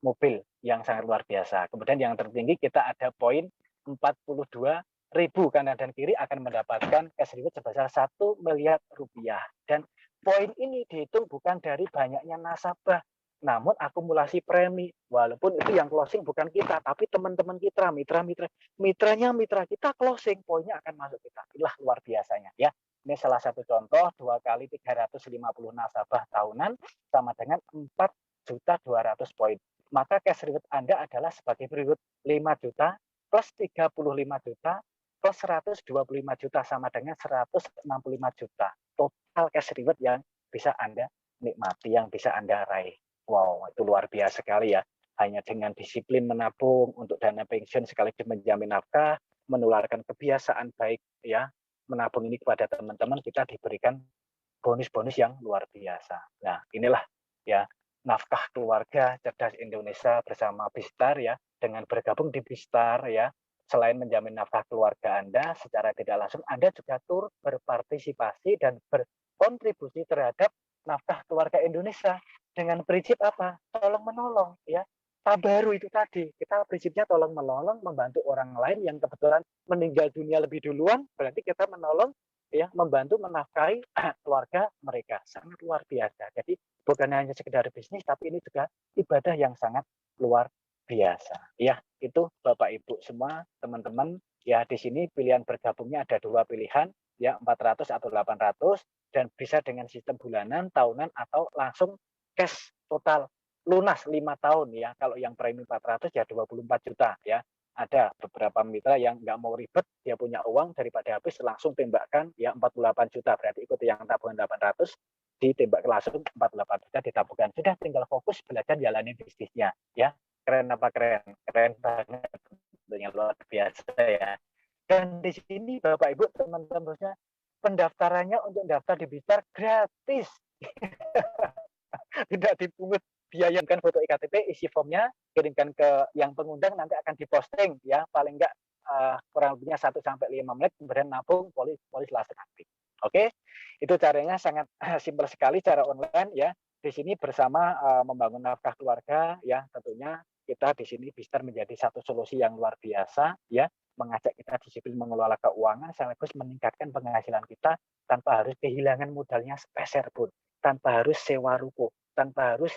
mobil yang sangat luar biasa. Kemudian yang tertinggi kita ada poin 42.000 kanan dan kiri akan mendapatkan cash reward sebesar 1 miliar rupiah. Dan poin ini dihitung bukan dari banyaknya nasabah, namun akumulasi premi. Walaupun itu yang closing bukan kita, tapi teman-teman kita, mitranya mitra kita closing, poinnya akan masuk kita. Inilah luar biasanya ya. Ini salah satu contoh, 2 kali 350 nasabah tahunan sama dengan 4.200 poin. Maka cash reward Anda adalah sebagai berikut 5 juta plus 35 juta plus 125 juta sama dengan 165 juta. Total cash reward yang bisa Anda nikmati, yang bisa Anda raih. Wow, itu luar biasa sekali ya. Hanya dengan disiplin menabung untuk dana pensiun sekaligus menjamin nafkah, menularkan kebiasaan baik ya, menabung ini kepada teman-teman, kita diberikan bonus-bonus yang luar biasa. Nah, inilah ya nafkah keluarga cerdas Indonesia bersama Bistar ya. Dengan bergabung di Bistar ya, selain menjamin nafkah keluarga Anda secara tidak langsung, Anda juga turut berpartisipasi dan berkontribusi terhadap nafkah keluarga Indonesia dengan prinsip apa? Tolong menolong ya. Tabaru itu tadi, kita prinsipnya tolong menolong, membantu orang lain yang kebetulan meninggal dunia lebih duluan, berarti kita menolong ya, membantu menafkahi keluarga mereka. Sangat luar biasa. Jadi bukan hanya sekedar bisnis, tapi ini juga ibadah yang sangat luar biasa. Ya, itu Bapak Ibu semua, teman-teman. Ya, di sini pilihan bergabungnya ada 2 pilihan, ya 400 atau 800, dan bisa dengan sistem bulanan, tahunan, atau langsung cash total lunas 5 tahun ya. Kalau yang premi 400 ya 24 juta ya. Ada beberapa mitra yang nggak mau ribet, dia punya uang daripada habis langsung tembakkan ya 48 juta, berarti ikuti yang tabungan 800 ditembak langsung 48 juta ditabungkan, sudah tinggal fokus belajar jalani bisnisnya ya. Keren apa keren? Keren banget, tentunya luar biasa ya. Dan di sini Bapak Ibu teman-teman, pendaftarannya untuk daftar di Bistar gratis. Tidak dipungut biaya, kan foto IKTP, isi formnya, kirimkan ke yang pengundang, nanti akan diposting ya, paling enggak kurang lebihnya 1-5 menit, kemudian nabung, polis langsung aktif. Oke, itu caranya sangat simpel sekali, cara online ya. Di sini bersama membangun nafkah keluarga ya, tentunya kita di sini bisa menjadi satu solusi yang luar biasa ya, mengajak kita disiplin mengelola keuangan, sekaligus meningkatkan penghasilan kita tanpa harus kehilangan modalnya sepeser pun, tanpa harus sewa ruko, tanpa harus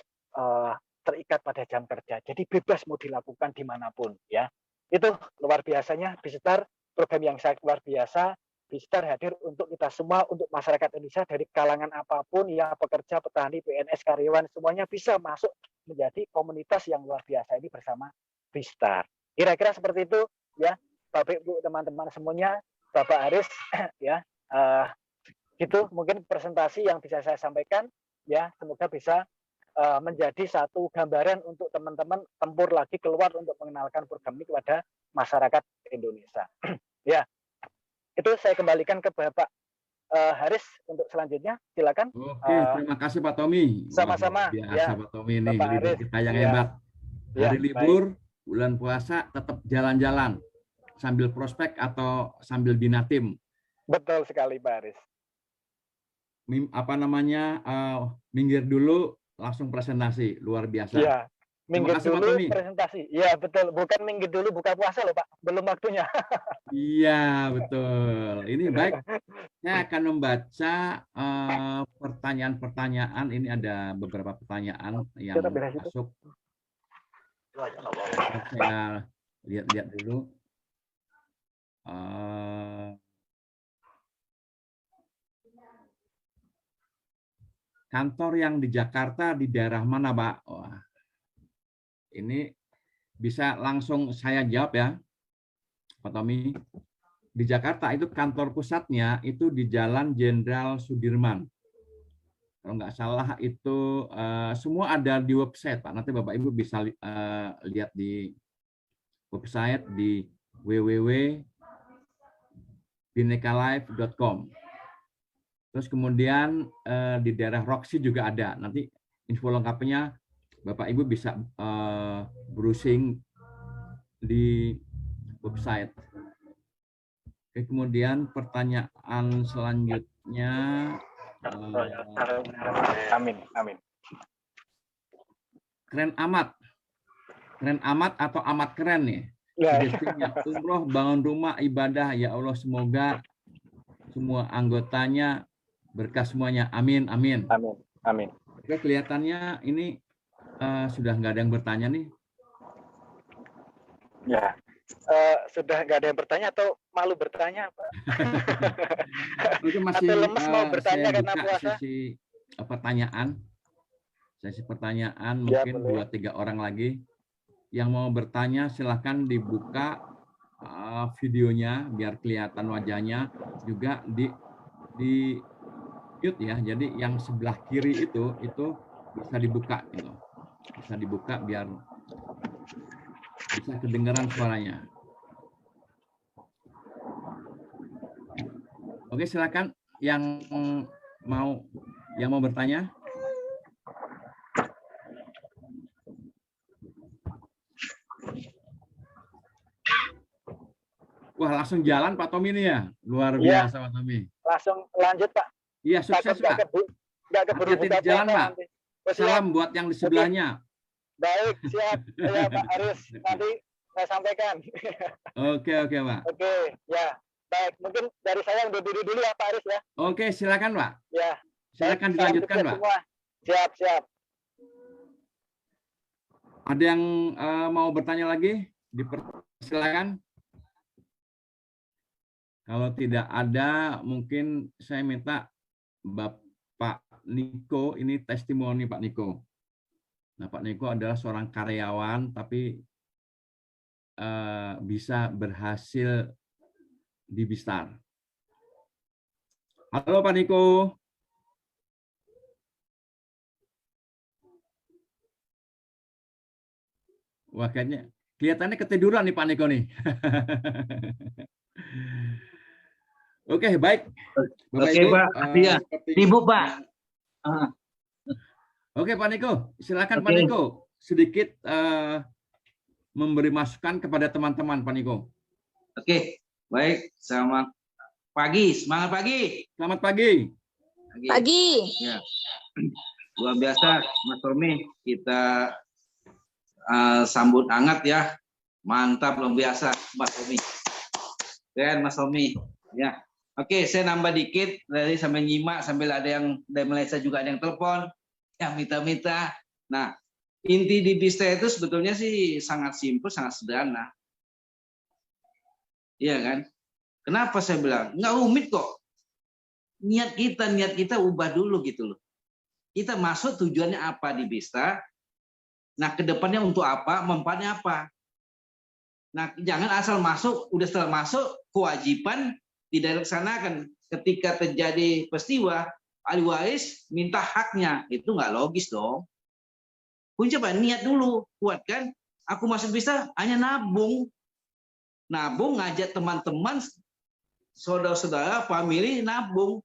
terikat pada jam kerja. Jadi bebas mau dilakukan dimanapun, ya. Itu luar biasanya Bistar, program yang sangat luar biasa. Bistar hadir untuk kita semua, untuk masyarakat Indonesia dari kalangan apapun, ya pekerja, petani, PNS, karyawan, semuanya bisa masuk menjadi komunitas yang luar biasa ini bersama Bistar. Kira-kira seperti itu, ya, Bapak Ibu teman-teman semuanya, Bapak Aris, ya, gitu mungkin presentasi yang bisa saya sampaikan, ya, semoga bisa menjadi satu gambaran untuk teman-teman tempur lagi keluar untuk mengenalkan program ini kepada masyarakat Indonesia. Ya. Itu saya kembalikan ke Bapak Haris untuk selanjutnya, silakan. Oke, terima kasih Pak Tommy. Sama-sama. Biasa Ya, Pak Tommy ini, Bapak leader Haris. kita yang Ya. hebat. Ya, Hari libur, bulan puasa, tetap jalan-jalan sambil prospek atau sambil bina tim. Betul sekali Pak Haris. Apa namanya, minggir dulu, langsung presentasi, luar biasa. Ya. Minggir kasih, dulu presentasi. Iya, betul. Bukan minggir dulu buka puasa loh, Pak. Belum waktunya. Iya, betul. Ini baik. Saya akan membaca pertanyaan-pertanyaan. Ini ada beberapa pertanyaan yang masuk. Saya lihat-lihat dulu. Kantor yang di Jakarta di daerah mana, Pak? Wah. Ini bisa langsung saya jawab ya, Pak Tommy. Di Jakarta itu kantor pusatnya itu di Jalan Jenderal Sudirman. Kalau nggak salah itu semua ada di website, Pak. Nanti Bapak Ibu bisa lihat di website di www.binekalife.com. Terus kemudian di daerah Roxy juga ada. Nanti info lengkapnya Bapak Ibu bisa browsing di website. Oke, kemudian pertanyaan selanjutnya. Amin. Keren amat. Keren amat atau amat keren nih? Ya. Umroh, bangun rumah, ibadah. Ya Allah, semoga semua anggotanya berkah semuanya. Amin. Oke, kelihatannya ini sudah nggak ada yang bertanya nih. Ya, sudah nggak ada yang bertanya atau malu bertanya, Pak? Masih, atau lemes mau bertanya karena puasa? Sesi pertanyaan mungkin ya, 2-3 orang lagi. Yang mau bertanya silahkan dibuka videonya biar kelihatan wajahnya, juga di mute ya. Jadi yang sebelah kiri itu bisa dibuka gitu. Bisa dibuka biar bisa kedengaran suaranya. Oke, silakan yang mau bertanya. Wah, langsung jalan Pak Tommy ini ya. Luar biasa Pak Tommy. Langsung lanjut, Pak. Iya, sukses Pak. Nggak keburu buka jalan Pak. Salam buat yang di sebelahnya. Baik, siap. Ya Pak Aris, nanti saya sampaikan. Oke Pak. Oke, ya. Baik, mungkin dari saya undur diri dulu ya Pak Aris ya. Oke, silakan Pak. Ya. Silakan dilanjutkan Pak. Semua. Siap. Ada yang mau bertanya lagi? Silakan. Kalau tidak ada, mungkin saya minta Bapak Niko, ini testimoni Pak Niko. Nah, Pak Niko adalah seorang karyawan, tapi bisa berhasil di Bistar. Halo Pak Niko. Wah, kelihatannya ketiduran nih Pak Niko nih. Oke, baik. Bapak Ibu, Pak. Iya, sibuk Pak. Oke Pak Niko, silakan Pak Niko. Sedikit memberi masukan kepada teman-teman Pak Niko. Oke, baik. Selamat pagi. Semangat pagi. Selamat pagi. Pagi. Ya. Luar biasa Mas Tommy, kita sambut hangat ya. Mantap, luar biasa Mas Tommy. Keren Mas Tommy. Ya. Oke, saya nambah dikit dari sambil nyimak sambil ada yang dari Malaysia juga ada yang telepon, yang minta-minta. Nah, inti di Bista itu sebetulnya sih sangat simpel, sangat sederhana. Iya kan? Kenapa saya bilang? Nggak rumit kok. Niat kita ubah dulu gitu loh. Kita masuk tujuannya apa di Bista? Nah, kedepannya untuk apa? Manfaatnya apa? Nah, jangan asal masuk, udah setelah masuk, kewajiban tidak dilaksanakan. Ketika terjadi peristiwa, ahli waris minta haknya. Itu nggak logis dong. Kunci apa? Niat dulu. Kuat kan? Aku masuk Bista hanya nabung. Nabung, ngajak teman-teman, saudara-saudara, family, nabung.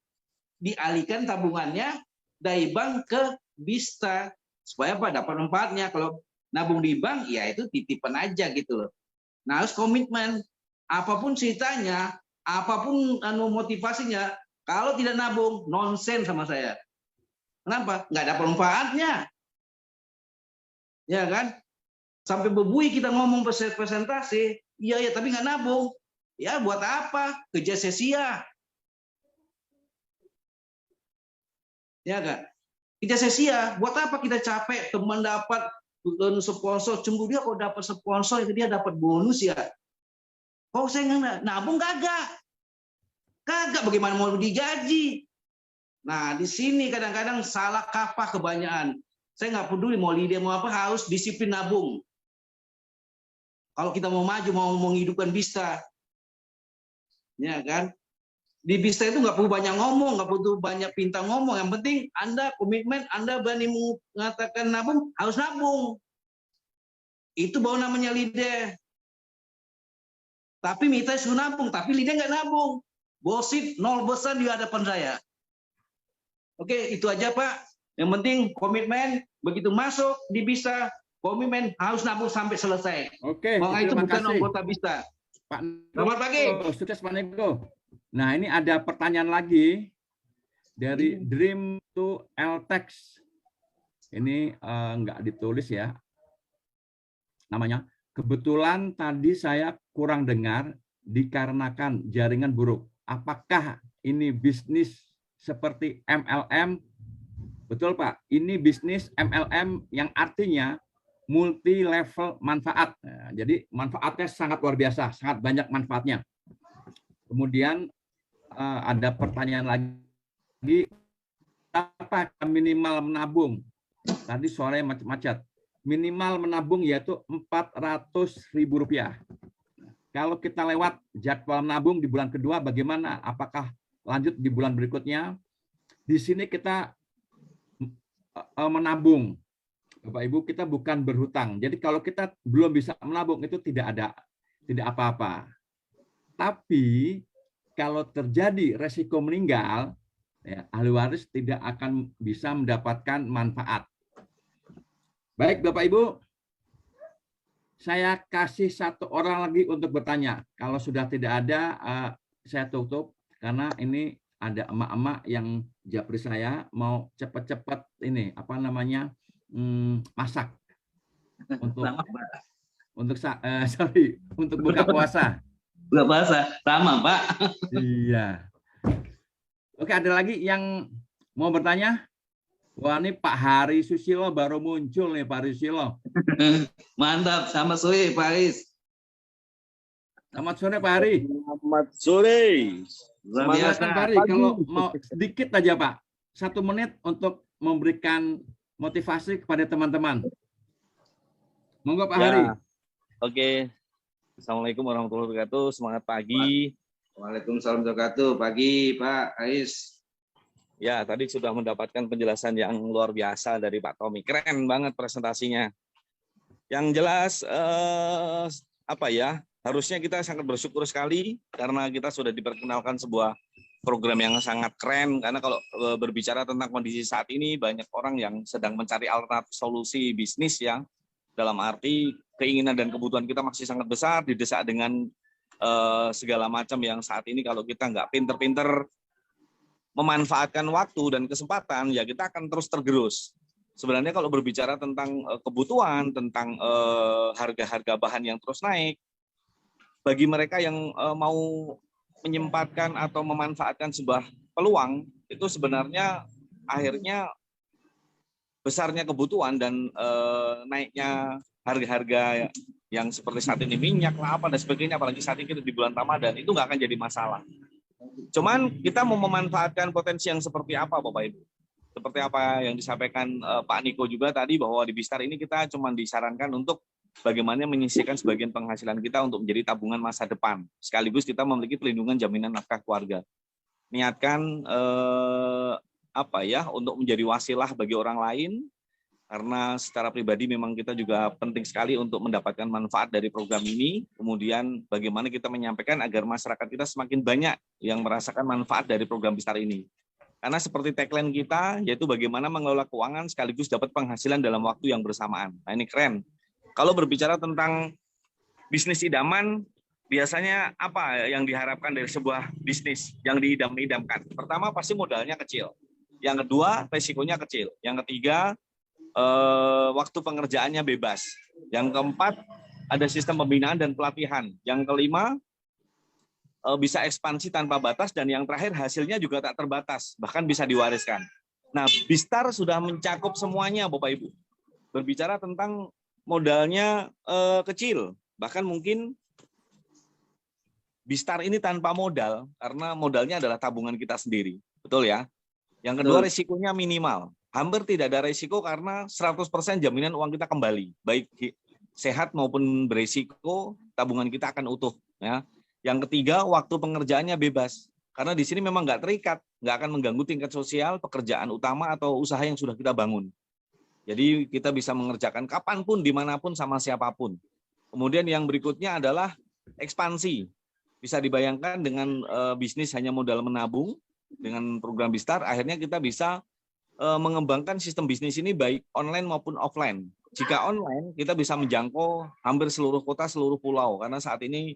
Dialihkan tabungannya dari bank ke Bista. Supaya apa? Dapat manfaatnya. Kalau nabung di bank, ya itu titipan aja gitu loh. Nah, harus komitmen. Apapun ceritanya, apapun motivasinya, kalau tidak nabung, nonsen sama saya. Kenapa? Nggak dapat manfaatnya. Ya kan? Sampai bebui kita ngomong presentasi, iya ya, tapi nggak nabung. Ya buat apa? Kerja sia-sia. Ya kan? Kerja sia-sia. Buat apa kita capek? Teman dapat sponsor, cemburu dia kok dapat sponsor itu dia dapat bonus ya. Kok saya nggak nabung kagak? Kagak, bagaimana mau digaji? Nah, di sini kadang-kadang salah kaprah kebanyakan. Saya nggak peduli mau leader mau apa, harus disiplin nabung. Kalau kita mau maju, mau menghidupkan Bista, ya kan? Di Bista itu nggak perlu banyak ngomong, nggak perlu banyak pintar ngomong. Yang penting Anda komitmen, Anda berani mengatakan nabung, harus nabung. Itu baru namanya leader. Tapi minta suruh nabung, tapi leader nggak nabung. Gosip 0% di hadapan saya. Oke, itu aja Pak. Yang penting komitmen, begitu masuk di Bista, komitmen harus nabung sampai selesai. Oke, Kalau itu terima bukan kasih anggota Bista. Pak. Selamat pagi. Sukses Pak Nego. Nah, ini ada pertanyaan lagi dari Dream to LTEX. Ini nggak ditulis ya namanya. Kebetulan tadi saya kurang dengar dikarenakan jaringan buruk. Apakah ini bisnis seperti MLM? Betul Pak, ini bisnis MLM yang artinya multi level manfaat. Nah, jadi manfaatnya sangat luar biasa, sangat banyak manfaatnya. Kemudian ada pertanyaan lagi, apa minimal menabung? Tadi sore macet. Minimal menabung yaitu Rp400.000. Kalau kita lewat jadwal menabung di bulan kedua, bagaimana? Apakah lanjut di bulan berikutnya? Di sini kita menabung, Bapak Ibu, kita bukan berhutang. Jadi kalau kita belum bisa menabung itu tidak apa-apa. Tapi kalau terjadi resiko meninggal, ya, ahli waris tidak akan bisa mendapatkan manfaat. Baik Bapak Ibu, saya kasih satu orang lagi untuk bertanya. Kalau sudah tidak ada, saya tutup karena ini ada emak-emak yang japri saya mau cepat-cepat ini apa namanya masak untuk untuk buka puasa. Buka puasa sama Pak. Iya. Oke, ada lagi yang mau bertanya? Wah, ini Pak Hari Susilo baru muncul nih, Pak Susilo. Mantap, selamat sore Pak Aris. Selamat sore Pak Hari. Selamat sore. Luar biasa. Pak Hari, kalau mau sedikit aja Pak, 1 menit untuk memberikan motivasi kepada teman-teman. Monggo Pak Hari. Oke. Assalamualaikum warahmatullahi wabarakatuh. Semangat pagi. Waalaikumsalam warahmatullahi wabarakatuh. Pagi Pak Aris. Ya, tadi sudah mendapatkan penjelasan yang luar biasa dari Pak Tommy. Keren banget presentasinya. Yang jelas, harusnya kita sangat bersyukur sekali karena kita sudah diperkenalkan sebuah program yang sangat keren. Karena kalau berbicara tentang kondisi saat ini, banyak orang yang sedang mencari alternatif solusi bisnis yang dalam arti keinginan dan kebutuhan kita masih sangat besar, didesak dengan segala macam yang saat ini kalau kita nggak pinter-pinter memanfaatkan waktu dan kesempatan, ya kita akan terus tergerus. Sebenarnya kalau berbicara tentang kebutuhan, tentang harga-harga bahan yang terus naik, bagi mereka yang mau menyempatkan atau memanfaatkan sebuah peluang, itu sebenarnya akhirnya besarnya kebutuhan dan naiknya harga-harga yang seperti saat ini minyak lah apa dan sebagainya, apalagi saat ini di bulan Ramadan, itu nggak akan jadi masalah. Cuman kita mau memanfaatkan potensi yang seperti apa, Bapak Ibu? Seperti apa yang disampaikan Pak Niko juga tadi, bahwa di Bistar ini kita cuma disarankan untuk bagaimana menyisihkan sebagian penghasilan kita untuk menjadi tabungan masa depan. Sekaligus kita memiliki pelindungan jaminan nafkah keluarga. Niatkan untuk menjadi wasilah bagi orang lain, karena secara pribadi memang kita juga penting sekali untuk mendapatkan manfaat dari program ini. Kemudian bagaimana kita menyampaikan agar masyarakat kita semakin banyak yang merasakan manfaat dari program Bistar ini. Karena seperti tagline kita, yaitu bagaimana mengelola keuangan sekaligus dapat penghasilan dalam waktu yang bersamaan. Nah, ini keren. Kalau berbicara tentang bisnis idaman, biasanya apa yang diharapkan dari sebuah bisnis yang diidam-idamkan? Pertama, pasti modalnya kecil. Yang kedua, resikonya kecil. Yang ketiga, waktu pengerjaannya bebas. Yang keempat, ada sistem pembinaan dan pelatihan. Yang kelima, bisa ekspansi tanpa batas. Dan yang terakhir, hasilnya juga tak terbatas, bahkan bisa diwariskan. Nah, Bistar sudah mencakup semuanya, Bapak Ibu. Berbicara tentang modalnya kecil, bahkan mungkin Bistar ini tanpa modal, karena modalnya adalah tabungan kita sendiri. Betul ya? Yang kedua, risikonya minimal. Hampir tidak ada risiko karena 100% jaminan uang kita kembali. Baik sehat maupun berisiko, tabungan kita akan utuh. Ya. Yang ketiga, waktu pengerjaannya bebas. Karena di sini memang nggak terikat, nggak akan mengganggu tingkat sosial, pekerjaan utama, atau usaha yang sudah kita bangun. Jadi kita bisa mengerjakan kapanpun, dimanapun, sama siapapun. Kemudian yang berikutnya adalah ekspansi. Bisa dibayangkan dengan bisnis hanya modal menabung, dengan program Bistar, akhirnya kita bisa mengembangkan sistem bisnis ini baik online maupun offline. Jika online, kita bisa menjangkau hampir seluruh kota, seluruh pulau, karena saat ini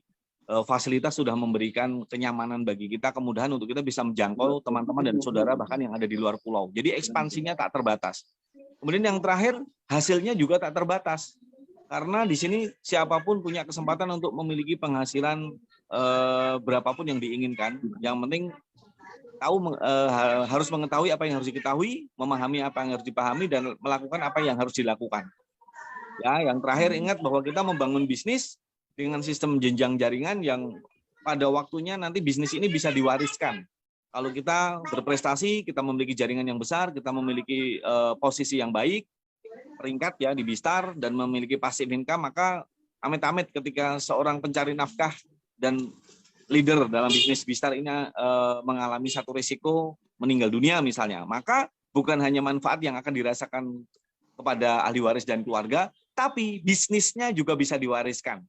fasilitas sudah memberikan kenyamanan bagi kita, kemudahan untuk kita bisa menjangkau teman-teman dan saudara bahkan yang ada di luar pulau. Jadi ekspansinya tak terbatas. Kemudian yang terakhir, hasilnya juga tak terbatas. Karena di sini siapapun punya kesempatan untuk memiliki penghasilan berapapun yang diinginkan. Yang penting harus mengetahui apa yang harus diketahui, memahami apa yang harus dipahami, dan melakukan apa yang harus dilakukan. Ya, yang terakhir ingat bahwa kita membangun bisnis dengan sistem jenjang jaringan yang pada waktunya nanti bisnis ini bisa diwariskan. Kalau kita berprestasi, kita memiliki jaringan yang besar, kita memiliki posisi yang baik, peringkat ya di Bistar, dan memiliki passive income, maka amit-amit ketika seorang pencari nafkah dan leader dalam bisnis Bistar ini mengalami satu risiko meninggal dunia misalnya, maka bukan hanya manfaat yang akan dirasakan kepada ahli waris dan keluarga, tapi bisnisnya juga bisa diwariskan.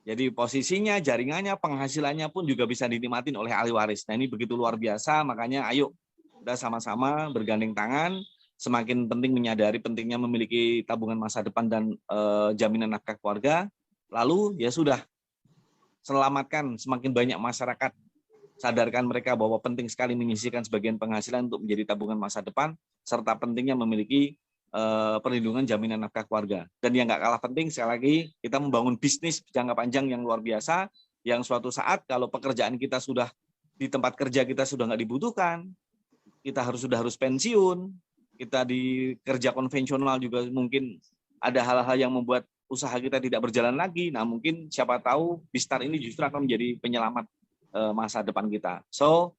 Jadi posisinya, jaringannya, penghasilannya pun juga bisa dinikmatin oleh ahli waris. Nah, ini begitu luar biasa, makanya ayo kita sama-sama bergandeng tangan. Semakin penting menyadari pentingnya memiliki tabungan masa depan dan jaminan nafkah keluarga. Lalu ya sudah, selamatkan semakin banyak masyarakat, sadarkan mereka bahwa penting sekali menyisihkan sebagian penghasilan untuk menjadi tabungan masa depan, serta pentingnya memiliki perlindungan jaminan nafkah keluarga. Dan yang nggak kalah penting, sekali lagi, kita membangun bisnis jangka panjang yang luar biasa, yang suatu saat kalau pekerjaan kita sudah di tempat kerja kita sudah nggak dibutuhkan, kita sudah harus pensiun, kita di kerja konvensional juga mungkin ada hal-hal yang membuat usaha kita tidak berjalan lagi. Nah, mungkin siapa tahu Bistar ini justru akan menjadi penyelamat masa depan kita. So,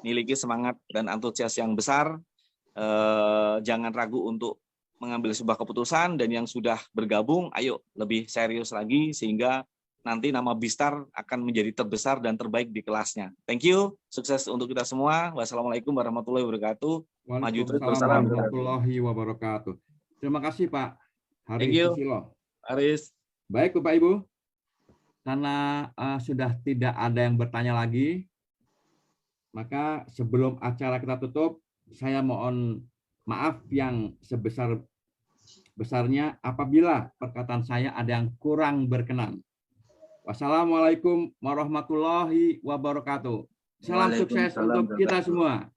miliki semangat dan antusias yang besar. Jangan ragu untuk mengambil sebuah keputusan, dan yang sudah bergabung, ayo lebih serius lagi sehingga nanti nama Bistar akan menjadi terbesar dan terbaik di kelasnya. Thank you, sukses untuk kita semua. Wassalamualaikum warahmatullahi wabarakatuh. Maju terus, wassalamualaikum warahmatullahi wabarakatuh. Terima kasih Pak Haris Susilo. Haris. Baik Bapak Ibu, karena sudah tidak ada yang bertanya lagi, maka sebelum acara kita tutup, saya mohon maaf yang sebesar-besarnya apabila perkataan saya ada yang kurang berkenan. Wassalamualaikum warahmatullahi wabarakatuh. Salam sukses untuk kita semua.